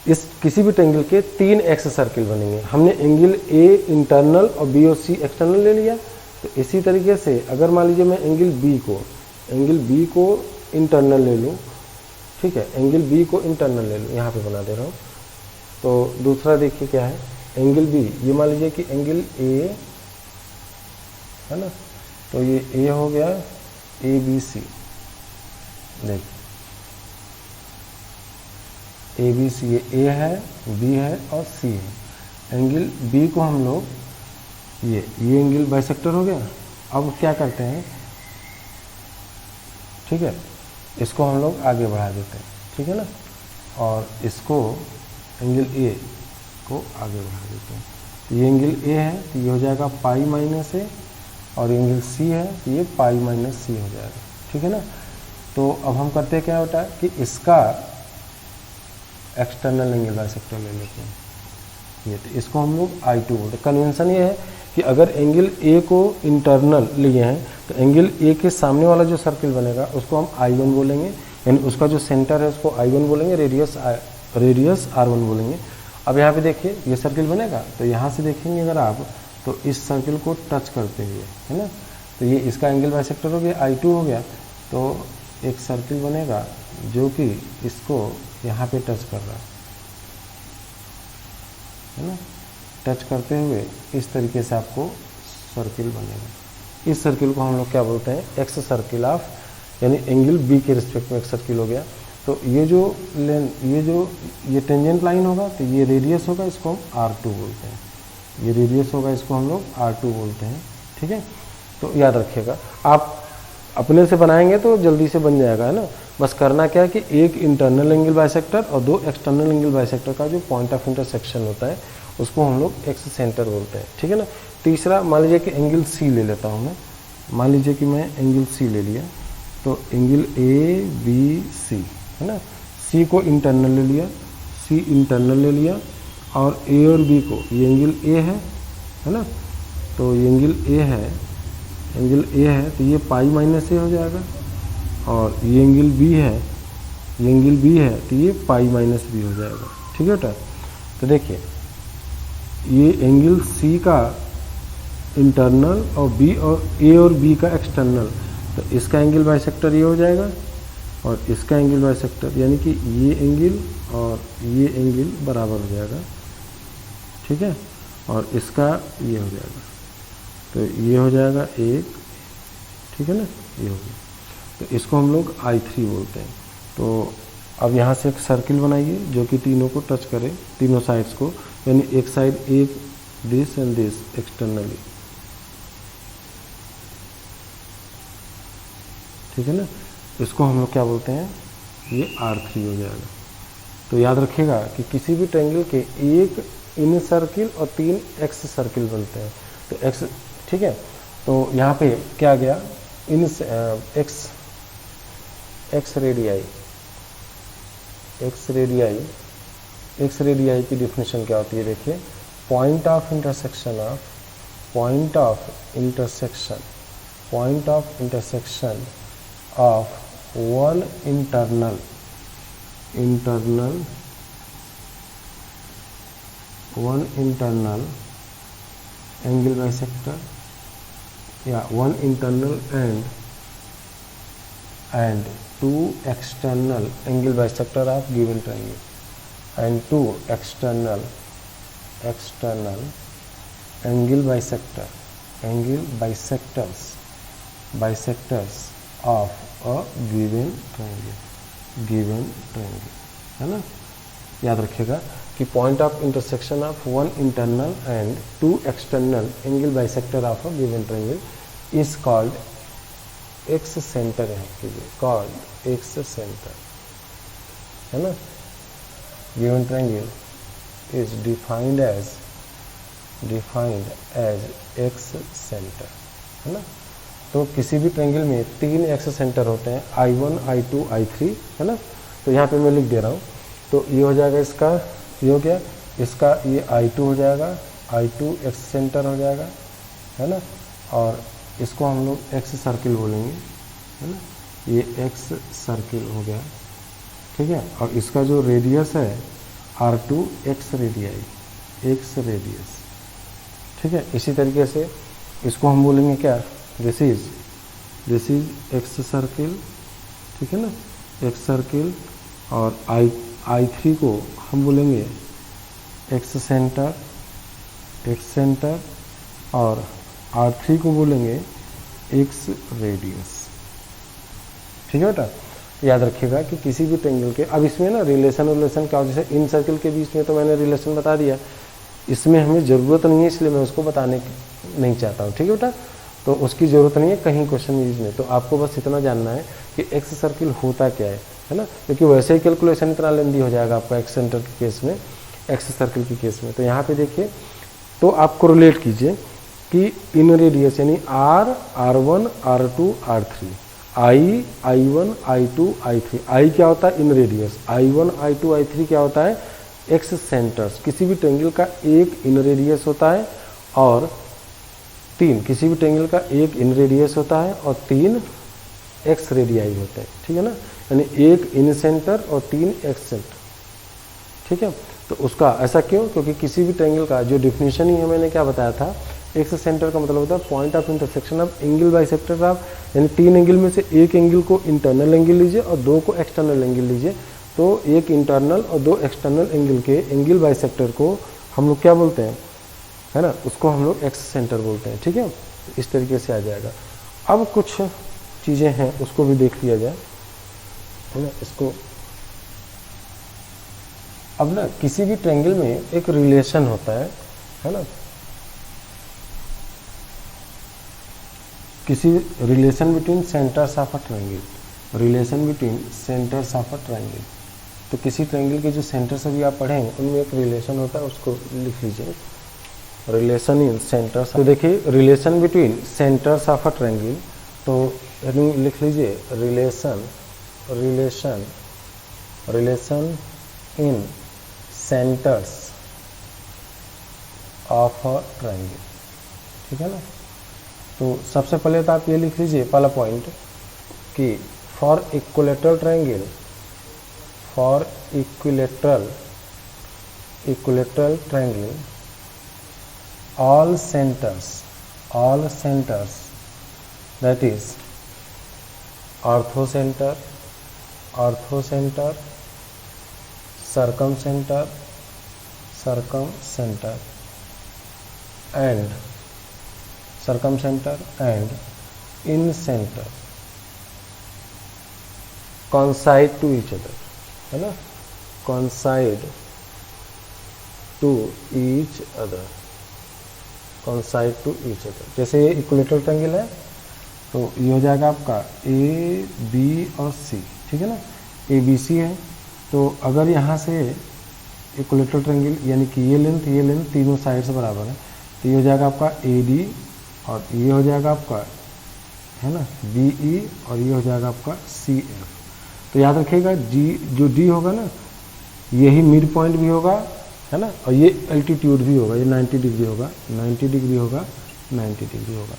इस किसी भी ट्रायंगल के 3 एक्स सर्किल बनेंगे। हमने एंगल ए इंटरनल और बी और सी एक्सटर्नल ले लिया। तो इसी तरीके से अगर मान लीजिए मैं एंगल बी को इंटरनल ले लूँ, ठीक है, एंगल बी को इंटरनल ले लूँ, यहाँ पे बना दे रहा हूँ। तो दूसरा देखिए क्या है, एंगल बी, ये मान लीजिए कि एंगल ए है ना, तो ये ए हो गया, ए बी सी, देखिए ए बी सी, ये ए है, बी है और सी है। एंगल बी को हम लोग ये एंगल बाइसेक्टर हो गया। अब क्या करते हैं, ठीक है, इसको हम लोग आगे बढ़ा देते हैं, ठीक है ना, और इसको एंगल ए को आगे बढ़ा देते हैं। तो ये एंगल ए है तो ये हो जाएगा पाई माइनस ए, और एंगल सी है तो ये पाई माइनस सी हो जाएगा, ठीक है ना। तो अब हम करते हैं क्या होता है कि इसका एक्सटर्नल एंगल बाइसेक्टर ले लेते हैं, ये तो इसको हम लोग I2 बोलते हैं। कन्वेंशन ये है कि अगर एंगल ए को इंटरनल लिए हैं तो एंगल ए के सामने वाला जो सर्किल बनेगा उसको हम I1 बोलेंगे, यानी उसका जो सेंटर है उसको I1 बोलेंगे, रेडियस R1 बोलेंगे। अब यहाँ पे देखिए ये सर्किल बनेगा, तो यहाँ से देखेंगे अगर आप तो इस सर्किल को टच करते हुए, है ना, तो ये इसका एंगल बाइसेक्टर हो गया, I2 हो गया। तो एक सर्किल बनेगा जो कि इसको यहाँ पे टच कर रहा है ना, टच करते हुए इस तरीके से आपको सर्किल बनेगा। इस सर्किल को हम लोग क्या बोलते हैं, एक्स सर्किल ऑफ, यानी एंगल बी के रिस्पेक्ट में एक सर्किल हो गया। तो ये जो ये टेंजेंट लाइन होगा तो ये रेडियस होगा, इसको हम R2 बोलते हैं। ये रेडियस होगा, इसको हम लोग R2 बोलते हैं, ठीक है। तो याद रखिएगा, आप अपने से बनाएंगे तो जल्दी से बन जाएगा, है ना। बस करना क्या है कि एक इंटरनल एंगल बाइसेक्टर और 2 एक्सटर्नल एंगल बाइसेक्टर का जो पॉइंट ऑफ इंटरसेक्शन होता है उसको हम लोग एक्स सेंटर बोलते हैं, ठीक है ना। तीसरा मान लीजिए कि एंगल सी ले लेता हूँ मैं, मान लीजिए कि मैं एंगल सी ले लिया, तो एंगल ए बी सी है ना, सी को इंटरनल ले लिया, सी इंटरनल ले लिया, और ए और बी को, ये एंगल ए है ना, तो ये एंगल ए है, एंगल ए है तो ये पाई माइनस ए हो जाएगा, और ये एंगल बी है, ये एंगल बी है तो ये पाई माइनस बी हो जाएगा, ठीक है बेटा। तो देखिए ये एंगल सी का इंटरनल और बी और ए और बी का एक्सटर्नल, तो इसका एंगल बाइसेक्टर ये हो जाएगा और इसका एंगल बाइसेक्टर, यानी कि ये एंगल और ये एंगल बराबर हो जाएगा, ठीक है, और इसका ये हो जाएगा, तो ये हो जाएगा एक, ठीक है ना, ये हो गया। तो इसको हम लोग I3 बोलते हैं। तो अब यहाँ से एक सर्किल बनाइए जो कि तीनों को टच करे, तीनों साइड्स को, यानी एक साइड एक, दिस एंड दिस एक्सटर्नली, ठीक है ना। इसको हम लोग क्या बोलते हैं, ये R3 हो जाएगा। तो याद रखिएगा कि किसी भी ट्रायंगल के एक इन सर्किल और 3 एक्स सर्किल बनते हैं, तो एक्स, ठीक है। तो यहाँ पे क्या गया, इन एक्स रेडियाई की डिफिनेशन क्या होती है, देखिए, point of intersection of one internal angle bisector, या one internal and two external angle bisector of given triangle, and two external angle bisectors of a given triangle, है ना। याद रखिएगा कि point of intersection of one internal and two external angle bisector of a given triangle is called excentre, है called excentre, है ना। Given triangle is defined as excentre, है ना। तो किसी भी ट्रायंगल में 3 एक्स सेंटर होते हैं, I1, I2, I3, है ना। तो यहाँ पे मैं लिख दे रहा हूँ, तो ये हो जाएगा, इसका ये हो गया, इसका ये I2 हो जाएगा, I2 एक्स सेंटर हो जाएगा, है ना। और इसको हम लोग एक्स सर्किल बोलेंगे, है ना, ये एक्स सर्किल हो गया, ठीक है। और इसका जो रेडियस है R2 एक्स रेडियस, ठीक है। इसी तरीके से इसको हम बोलेंगे क्या, दिस इज एक्स सर्किल, ठीक है ना, एक्स सर्किल। और I3 को हम बोलेंगे एक्स सेंटर, और R3 को बोलेंगे एक्स रेडियस, ठीक है बेटा। याद रखिएगा कि किसी भी ट्रायंगल के, अब इसमें ना रिलेशन क्या हो, जैसे इन सर्किल के बीच में तो मैंने रिलेशन बता दिया, इसमें हमें ज़रूरत नहीं है, इसलिए मैं उसको बताने नहीं चाहता हूँ, ठीक है बेटा। तो उसकी ज़रूरत नहीं है कहीं क्वेश्चन यूज में, तो आपको बस इतना जानना है कि एक्स सर्किल होता क्या है ना, क्योंकि वैसे ही कैलकुलेशन इतना लेंदी हो जाएगा आपका एक्स सेंटर के केस में, एक्स सर्किल के केस में। तो यहाँ पे देखिए, तो आप कोरिलेट कीजिए कि इन रेडियस यानी R1, R2, R3, I1, I2, I3, I क्या होता है, इन रेडियस, I1, I2, I3 क्या होता है, एक्स सेंटर्स। किसी भी ट्रायंगल का एक इन रेडियस होता है और 3, किसी भी ट्रायंगल का एक इन रेडियस होता है और 3 एक्स रेडियाई होते हैं, ठीक है ना, यानी एक इन सेंटर और 3 एक्स सेंटर, ठीक है। तो उसका ऐसा क्यों, क्योंकि किसी भी ट्रायंगल का जो डिफिनेशन ही है, मैंने क्या बताया था, एक्स सेंटर का मतलब होता है point of intersection of angle bisector of, यानी 3 एंगल में से एक एंगल को इंटरनल एंगल लीजिए और 2 को एक्सटर्नल एंगल लीजिए, तो एक इंटरनल और 2 एक्सटर्नल एंगल के एंगल बाइसेक्टर को हम लोग क्या बोलते हैं, है ना, उसको हम लोग एक्स सेंटर बोलते हैं, ठीक है। इस तरीके से आ जाएगा। अब कुछ चीज़ें हैं उसको भी देख लिया जाए, है ना। इसको अब ना किसी भी ट्रायंगल में एक रिलेशन होता है ना, किसी relation between centres of a triangle, तो किसी ट्रायंगल के जो सेंटर से भी आप पढ़ेंगे उनमें एक रिलेशन होता है, उसको लिख लीजिए, रिलेशन इन सेंटर्स। तो देखिए relation between centres of a triangle, तो लिख लीजिए relation in centres of a triangle, ठीक है ना। तो सबसे पहले तो आप ये लिख लीजिए पहला पॉइंट कि for equilateral triangle, for equilateral triangle all centers that is orthocenter, circumcenter and incenter coincide to each other, है ना, coincide to each other, coincide to each other। जैसे ये इक्विलेटरल ट्रायंगल है तो ये हो जाएगा आपका ए बी और सी, ठीक है ना, ए बी सी है। तो अगर यहाँ से इक्विलेटरल ट्रायंगल यानी कि ये लेंथ तीनों साइड से बराबर है, तो ये हो जाएगा आपका ए डी और ये हो जाएगा आपका, है ना, बी ई और ये हो जाएगा आपका सी एफ। तो याद रखिएगा जी, जो डी होगा ना यही मिड पॉइंट भी होगा, है ना, और ये एल्टीट्यूड भी होगा, ये 90 डिग्री होगा, 90 डिग्री होगा, 90 डिग्री होगा।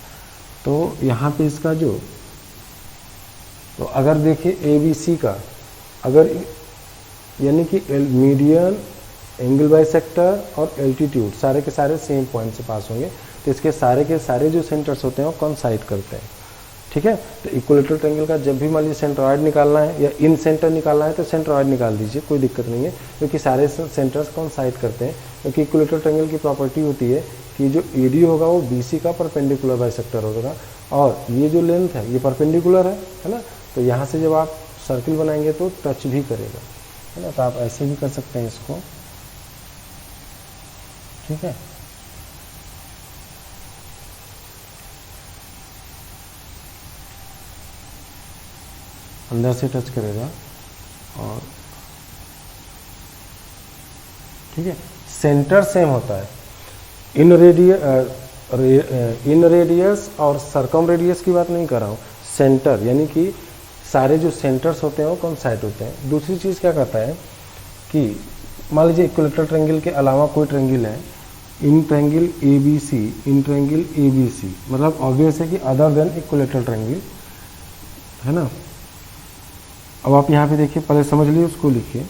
तो यहाँ पे इसका जो, तो अगर देखिए ए बी सी का, अगर यानी कि मीडियन, एंगल बाइसेक्टर और एल्टीट्यूड सारे के सारे सेम पॉइंट से पास होंगे, तो इसके सारे के सारे जो सेंटर्स होते हैं वो कॉन्साइड करते हैं, ठीक है। तो इक्विलेटरल ट्रायंगल का जब भी मान लीजिए सेंट्रॉइड निकालना है या इन सेंटर निकालना है तो सेंट्रॉइड निकाल दीजिए, कोई दिक्कत नहीं है, क्योंकि सारे सेंटर्स कॉन्साइड करते हैं। क्योंकि इक्विलेटरल ट्रायंगल की प्रॉपर्टी होती है कि जो एडी होगा वो बीसी का परपेंडिकुलर बाइसेक्टर होगा और ये जो लेंथ है ये परपेंडिकुलर है ना। तो यहाँ से जब आप सर्किल बनाएंगे तो टच भी करेगा, है ना। तो आप ऐसे भी कर सकते हैं इसको, ठीक है। अंदर से टच करेगा और ठीक है, सेंटर सेम होता है। इन रेडियस और सरकम रेडियस की बात नहीं कर रहा हूँ, सेंटर यानी कि सारे जो सेंटर्स होते हैं वो कॉन्साइड होते हैं। दूसरी चीज़ क्या करता है कि मान लीजिए इक्विलेटरल ट्रायंगल के अलावा कोई ट्रायंगल है, in triangle A B C, in triangle A B C, मतलब ऑब्वियस है कि अदर देन इक्विलेटरल ट्रायंगल, है ना। अब आप यहाँ पे देखिए, पहले समझ लीजिए, उसको लिखिए,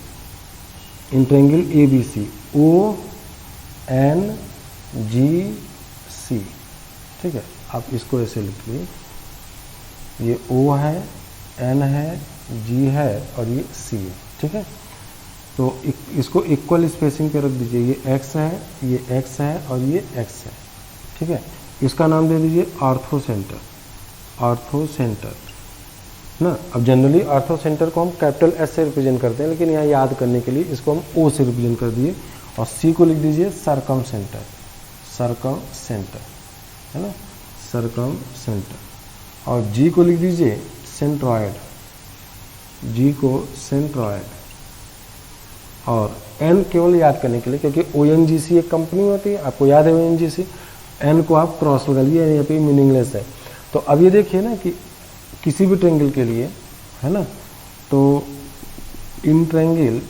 in triangle A B C, O N G C, ठीक है। आप इसको ऐसे लिखिए, ये ओ है, एन है, जी है और ये सी है, ठीक है। तो इसको इक्वल स्पेसिंग पे रख दीजिए, ये एक्स है, ये एक्स है और ये एक्स है, ठीक है। इसका नाम दे दीजिए ऑर्थो सेंटर, ऑर्थो सेंटर ना। अब जनरली ऑर्थो सेंटर को हम कैपिटल एस से रिप्रेजेंट करते हैं, लेकिन यहाँ याद करने के लिए इसको हम ओ से रिप्रेजेंट कर दिए और सी को लिख दीजिए सरकम सेंटर, सरकम सेंटर, है ना, सरकम सेंटर। और जी को लिख दीजिए सेंट्रॉयड, जी को सेंट्रॉयड। और एन केवल याद करने के लिए, क्योंकि ओ एन जी सी एक कंपनी होती है, आपको याद है ओ एन जी सी, एन को आप क्रॉस लगा लिए, यहाँ पे मीनिंगलेस है। तो अब ये देखिए ना कि किसी भी ट्रायंगल के लिए, है ना, तो in triangle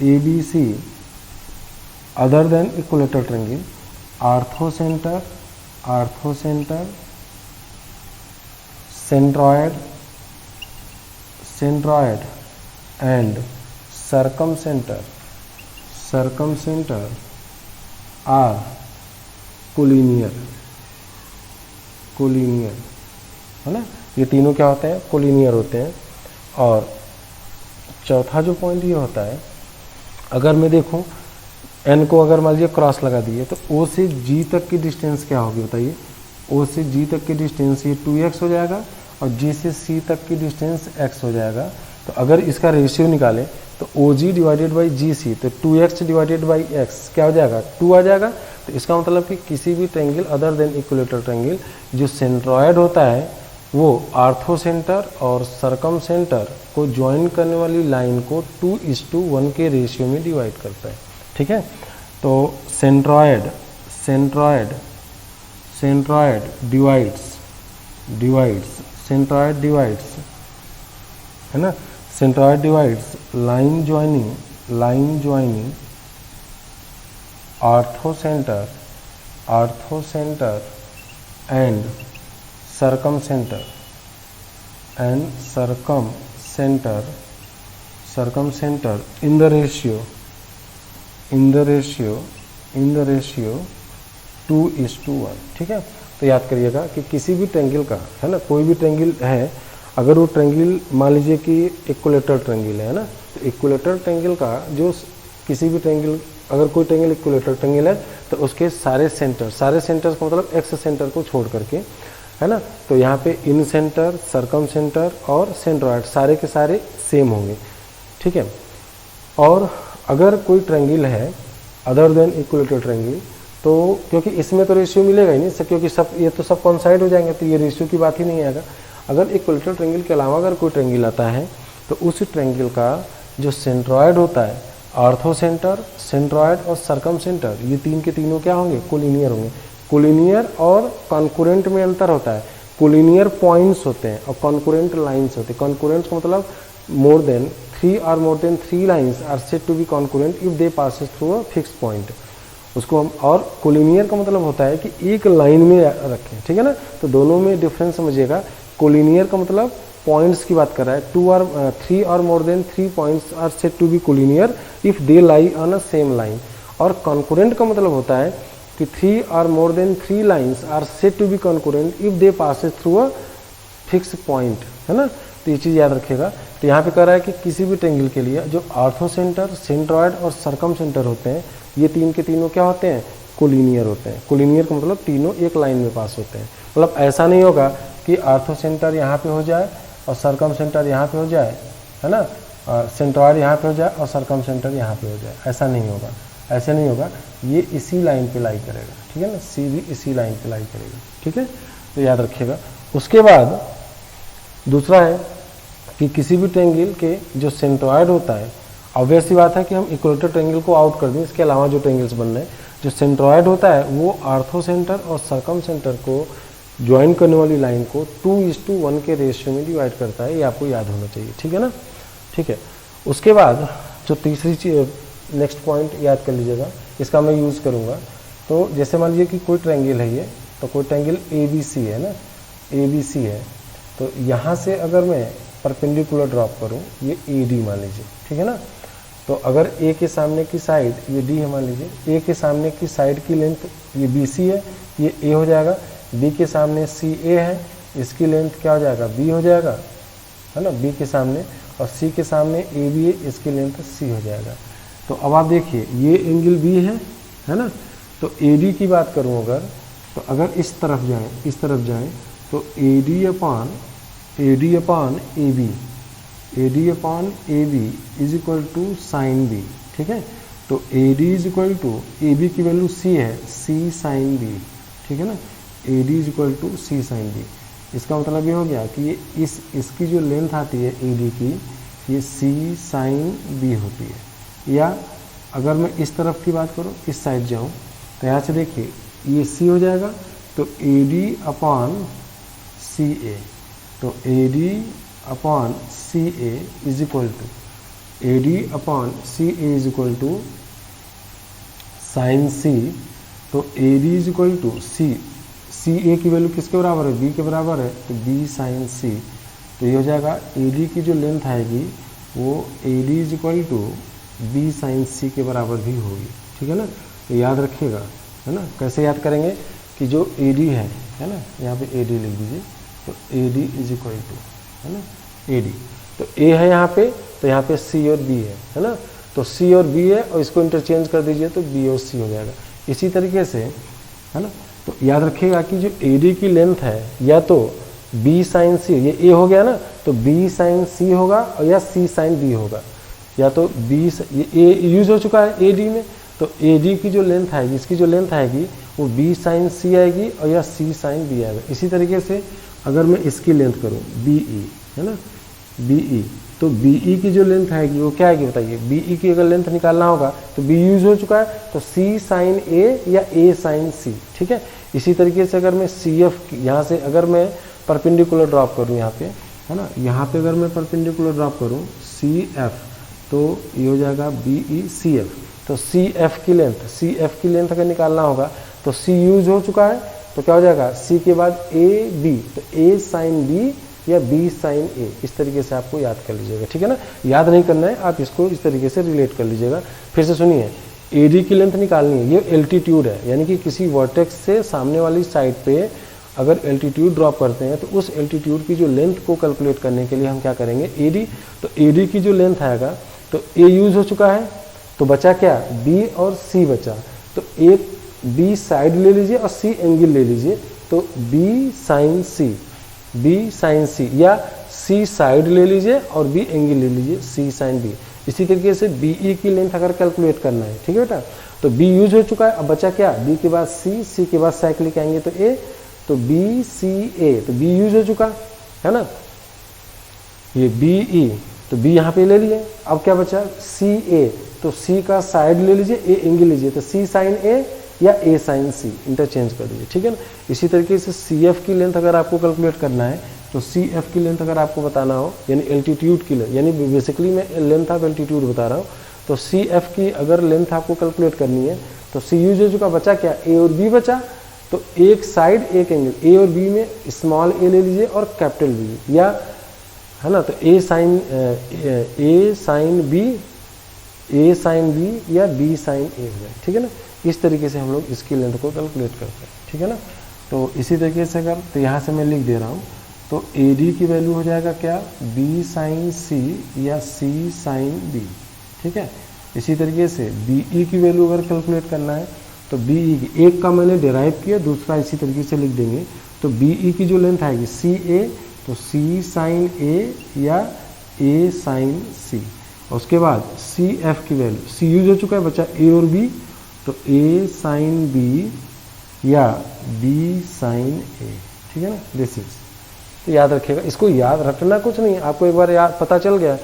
A B C other than equilateral triangle, orthocentre, centroid and circumcentre are collinear, है ना। ये तीनों क्या होते हैं, कोलिनियर होते हैं। और चौथा जो पॉइंट ये होता है, अगर मैं देखूं एन को अगर मान लीजिए क्रॉस लगा दिए तो ओ से जी तक की डिस्टेंस क्या होगी बताइए, ओ से जी तक की डिस्टेंस ये 2x हो जाएगा और जी से सी तक की डिस्टेंस x हो जाएगा। तो अगर इसका रेशियो निकालें तो ओ जी डिवाइडेड बाई जी सी, तो 2x डिवाइडेड बाई एक्स क्या हो जाएगा, 2 आ जाएगा। तो इसका मतलब कि किसी भी triangle other than equilateral triangle जो सेंट्रॉयड होता है वो आर्थो सेंटर और सरकम सेंटर को ज्वाइन करने वाली लाइन को 2:1 के रेशियो में डिवाइड करता है। ठीक है, तो सेंट्रॉयड डिवाइड्स है ना, centroid divides line joining orthocentre and circumcentre in the ratio 2:1। ठीक है, तो याद करिएगा कि किसी भी ट्रायंगल का, है ना, कोई भी ट्रायंगल है, अगर वो ट्रायंगल मान लीजिए कि इक्विलेटरल ट्रायंगल है ना, तो इक्विलेटरल ट्रायंगल का जो किसी भी ट्रायंगल, अगर कोई ट्रायंगल इक्विलेटरल ट्रायंगल है तो उसके सारे सेंटर्स का मतलब एक्स सेंटर को छोड़ करके, है ना, तो यहाँ पे इन सेंटर, सरकम सेंटर और सेंट्रॉयड सारे के सारे सेम होंगे। ठीक है, और अगर कोई ट्रायंगल है अदर देन इक्विलेटरल ट्रायंगल, तो क्योंकि इसमें तो रेशियो मिलेगा ही नहीं, क्योंकि सब ये तो सब कॉन्साइड हो जाएंगे, तो ये रेशियो की बात ही नहीं आएगा। अगर इक्विलेटरल ट्रायंगल के अलावा अगर कोई ट्रायंगल आता है तो उस ट्रायंगल का जो सेंट्रॉयड होता है, आर्थो सेंटर, सेंट्रॉयड और सरकम सेंटर, ये तीन के तीनों क्या होंगे, कोलिनियर होंगे। कोलिनियर और कॉन्कुरेंट में अंतर होता है। कोलिनियर पॉइंट्स होते हैं और कॉन्कुरेंट लाइंस होते हैं। कॉन्कुरेंट का मतलब more than 3 lines are said to be concurrent if they passes through a fix point, उसको हम, और कोलिनियर का मतलब होता है कि एक लाइन में रखें। ठीक है ना, तो दोनों में डिफरेंस समझिएगा। कोलिनियर का मतलब पॉइंट्स की बात कर रहा है, 3 और more than 3 points are said to be collinear if they lie on a same line. और कॉन्कुरेंट का मतलब होता है कि 3 और more than 3 lines are said to be concurrent if they passes through a fix point, है ना, तो ये चीज़ याद रखिएगा। तो यहाँ पे कह रहा है कि किसी भी ट्रायंगल के लिए जो आर्थो सेंटर, सेंट्रॉयड और सरकम सेंटर होते हैं, ये तीन के तीनों क्या होते हैं, कोलिनियर होते हैं। कोलिनियर का मतलब तीनों एक लाइन में पास होते हैं। मतलब ऐसा नहीं होगा कि आर्थो सेंटर यहाँ पे हो जाए और सरकम सेंटर यहाँ पे हो जाए, है ना, सेंट्रॉयड यहाँ पे हो जाए और सरकम सेंटर यहाँ पे हो जाए, ऐसा नहीं होगा, ऐसे नहीं होगा। ये इसी लाइन पे लाई करेगा। ठीक है ना, सी भी इसी लाइन पे लाई करेगा। ठीक है, तो याद रखिएगा। उसके बाद दूसरा है कि किसी भी ट्रायंगल के जो सेंट्रॉयड होता है, ऑब्वियस सी बात है कि हम इक्विलेटरल ट्रायंगल को आउट कर दें, इसके अलावा जो ट्रायंगल्स बन रहे हैं, जो सेंट्रॉयड होता है वो आर्थो सेंटर और सरकम सेंटर को ज्वाइन करने वाली लाइन को 2:1 के रेशियो में डिवाइड करता है। ये आपको याद होना चाहिए। ठीक है ना, ठीक है। उसके बाद जो तीसरी चीज, नेक्स्ट पॉइंट याद कर लीजिएगा, इसका मैं यूज़ करूँगा। तो जैसे मान लीजिए कि कोई ट्रायंगल है, ये तो कोई ट्रायंगल ABC है ना, ABC है, तो यहाँ से अगर मैं परपेंडिकुलर ड्रॉप करूँ, ये AD मान लीजिए। ठीक है ना, तो अगर A के सामने की साइड ये D है मान लीजिए, A के सामने की साइड की लेंथ ये BC है, ये A हो जाएगा। B के सामने CA है, इसकी लेंथ क्या हो जाएगा, B हो जाएगा, है ना, B के सामने, और C के सामने AB है, इसकी लेंथ C हो जाएगा। तो अब आप देखिए ये एंगल B है ना, तो AD की बात करूं अगर, तो अगर इस तरफ जाएं तो AD upon AB is equal to sine B। ठीक है, तो AD is equal to, AB की वैल्यू C है, C साइन B। ठीक है ना, AD is equal to C sine B। इसका मतलब ये हो गया कि ये इसकी जो लेंथ आती है AD की, ये C साइन B होती है। या अगर मैं इस तरफ की बात करूँ, इस साइड जाऊँ, तो यहाँ से देखिए ये C हो जाएगा, तो AD अपॉन CA, तो AD upon CA is equal to, AD upon CA is equal to sine C, तो AD is equal to CA की वैल्यू किसके बराबर है, B के बराबर है, तो B साइन C। तो ये हो जाएगा AD की जो लेंथ आएगी वो AD is equal to B sine C के बराबर भी होगी। ठीक है ना, तो याद रखिएगा, है ना। कैसे याद करेंगे कि जो AD है ना, यहाँ पे AD लिख दीजिए, तो AD इज इक्वल टू, है ना, AD, तो A है यहाँ पे, तो यहाँ पे C और B है ना, तो C और B है और इसको इंटरचेंज कर दीजिए तो B और C हो जाएगा। इसी तरीके से, है ना, तो याद रखिएगा कि जो AD की लेंथ है या तो B साइन C, ये A हो गया ना, तो B साइन C होगा और या C साइन B होगा, या तो ये A यूज हो चुका है AD में, तो AD की जो लेंथ आएगी, इसकी जो लेंथ आएगी वो B साइन C आएगी और या C साइन B आएगा। इसी तरीके से अगर मैं इसकी लेंथ करूं BE, है ना, BE, तो BE की जो लेंथ आएगी वो क्या आएगी बताइए। BE की अगर लेंथ निकालना होगा तो B यूज हो चुका है, तो C साइन A या A साइन C, ठीक है। इसी तरीके से अगर मैं CF यहाँ से अगर मैं परपेंडिकुलर ड्रॉप करूँ यहाँ पे, है ना, यहाँ पे अगर मैं परपेंडिकुलर ड्रॉप करूँ CF, तो ये हो जाएगा BE CF। तो CF की लेंथ अगर निकालना होगा तो C यूज हो चुका है, तो क्या हो जाएगा C के बाद AB, तो A साइन B या B साइन A, इस तरीके से आपको याद कर लीजिएगा, ठीक है ना। याद नहीं करना है, आप इसको इस तरीके से रिलेट कर लीजिएगा। फिर से सुनिए, AD की लेंथ निकालनी है, ये एल्टीट्यूड है, यानी कि किसी वर्टेक्स से सामने वाली साइड पे अगर एल्टीट्यूड ड्रॉप करते हैं तो उस एल्टीट्यूड की जो लेंथ को कैलकुलेट करने के लिए हम क्या करेंगे, AD। तो AD की जो लेंथ आएगा तो A यूज हो चुका है, तो बचा क्या, B और C बचा। तो एक B साइड ले लीजिए और C एंगल ले लीजिए, तो B साइन C या C साइड ले लीजिए और B एंगल ले लीजिए, C साइन B। इसी तरीके से BE की लेंथ अगर कैलकुलेट करना है, ठीक है बेटा, तो B यूज हो चुका है, अब बचा क्या, B के बाद C के बाद साइक्लिक आएंगे तो A, तो BCA, तो B यूज हो चुका है ना, ये BE, तो B यहाँ पे ले लिए। अब क्या बचा, CA, तो C का साइड ले लीजिए, A एंगल लीजिए, तो C साइन A या A साइन C, इंटरचेंज कर दीजिए, ठीक है ना। इसी तरीके से CF की लेंथ अगर आपको कैलकुलेट करना है, तो CF की लेंथ अगर आपको बताना हो, यानी एल्टीट्यूड की लेंथ, यानी बेसिकली मैं लेंथ ऑफ एल्टीट्यूड बता रहा हूँ, तो CF की अगर लेंथ आपको कैलकुलेट करनी है तो C यूज हो चुका, बचा क्या, A और B बचा, तो एक साइड एक एंगल, A और B में स्मॉल a ले लीजिए और कैपिटल B, या है ना, तो A साइन B या B साइन A हो जाए, ठीक है ना। इस तरीके से हम लोग इसकी लेंथ को कैलकुलेट करते हैं, ठीक है ना। तो इसी तरीके से अगर, तो यहाँ से मैं लिख दे रहा हूँ, तो AD की वैल्यू हो जाएगा क्या, B साइन C या C साइन B, ठीक है। इसी तरीके से BE की वैल्यू अगर कैलकुलेट करना है तो BE की, एक का मैंने डिराइव किया, दूसरा इसी तरीके से लिख देंगे, तो BE की जो लेंथ आएगी CA, तो C साइन A या A साइन C। उसके बाद CF की वैल्यू, C यूज हो चुका है, बचा A और B, तो A साइन B या B साइन A, ठीक है ना, दिस इज। तो याद रखिएगा, इसको याद रखना कुछ नहीं, आपको एक बार याद पता चल गया,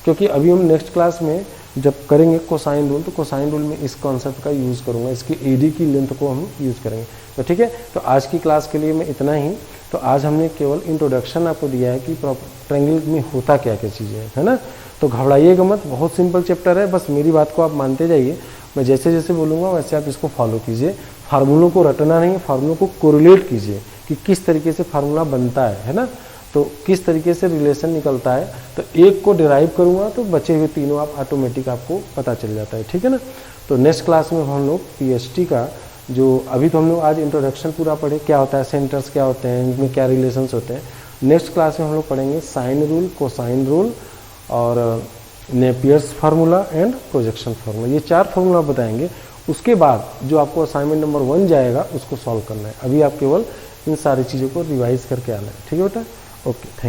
क्योंकि अभी हम नेक्स्ट क्लास में जब करेंगे कोसाइन रूल, तो कोसाइन रूल में इस कॉन्सेप्ट का यूज़ करूंगा, इसकी AD की लेंथ को हम यूज़ करेंगे। तो ठीक है, तो आज की क्लास के लिए मैं इतना ही। तो आज हमने केवल इंट्रोडक्शन आपको दिया है कि ट्रायंगल में होता क्या क्या चीज़ें है ना। तो घबराइएगा मत, बहुत सिंपल चैप्टर है, बस मेरी बात को आप मानते जाइए, मैं जैसे जैसे बोलूँगा वैसे आप इसको फॉलो कीजिए। फार्मूलों को रटना नहीं, फार्मूलों को कोरिलेट कीजिए कि किस तरीके से फार्मूला बनता है ना, तो किस तरीके से रिलेशन निकलता है। तो एक को डिराइव करूँगा तो बचे हुए तीनों आप ऑटोमेटिक आपको पता चल जाता है, ठीक है ना। तो नेक्स्ट क्लास में हम लोग PST का जो अभी तो हम लोग आज इंट्रोडक्शन पूरा पढ़े, क्या होता है, सेंटर्स क्या होते हैं, इनमें क्या रिलेशंस होते हैं। नेक्स्ट क्लास में हम लोग पढ़ेंगे साइन रूल, कोसाइन रूल और Napier's formula and projection formula, ये 4 फार्मूला बताएंगे। उसके बाद जो आपको असाइनमेंट नंबर 1 जाएगा उसको सॉल्व करना है। अभी आप केवल इन सारी चीज़ों को रिवाइज करके आना है, ठीक है बेटा। Okay, thank you.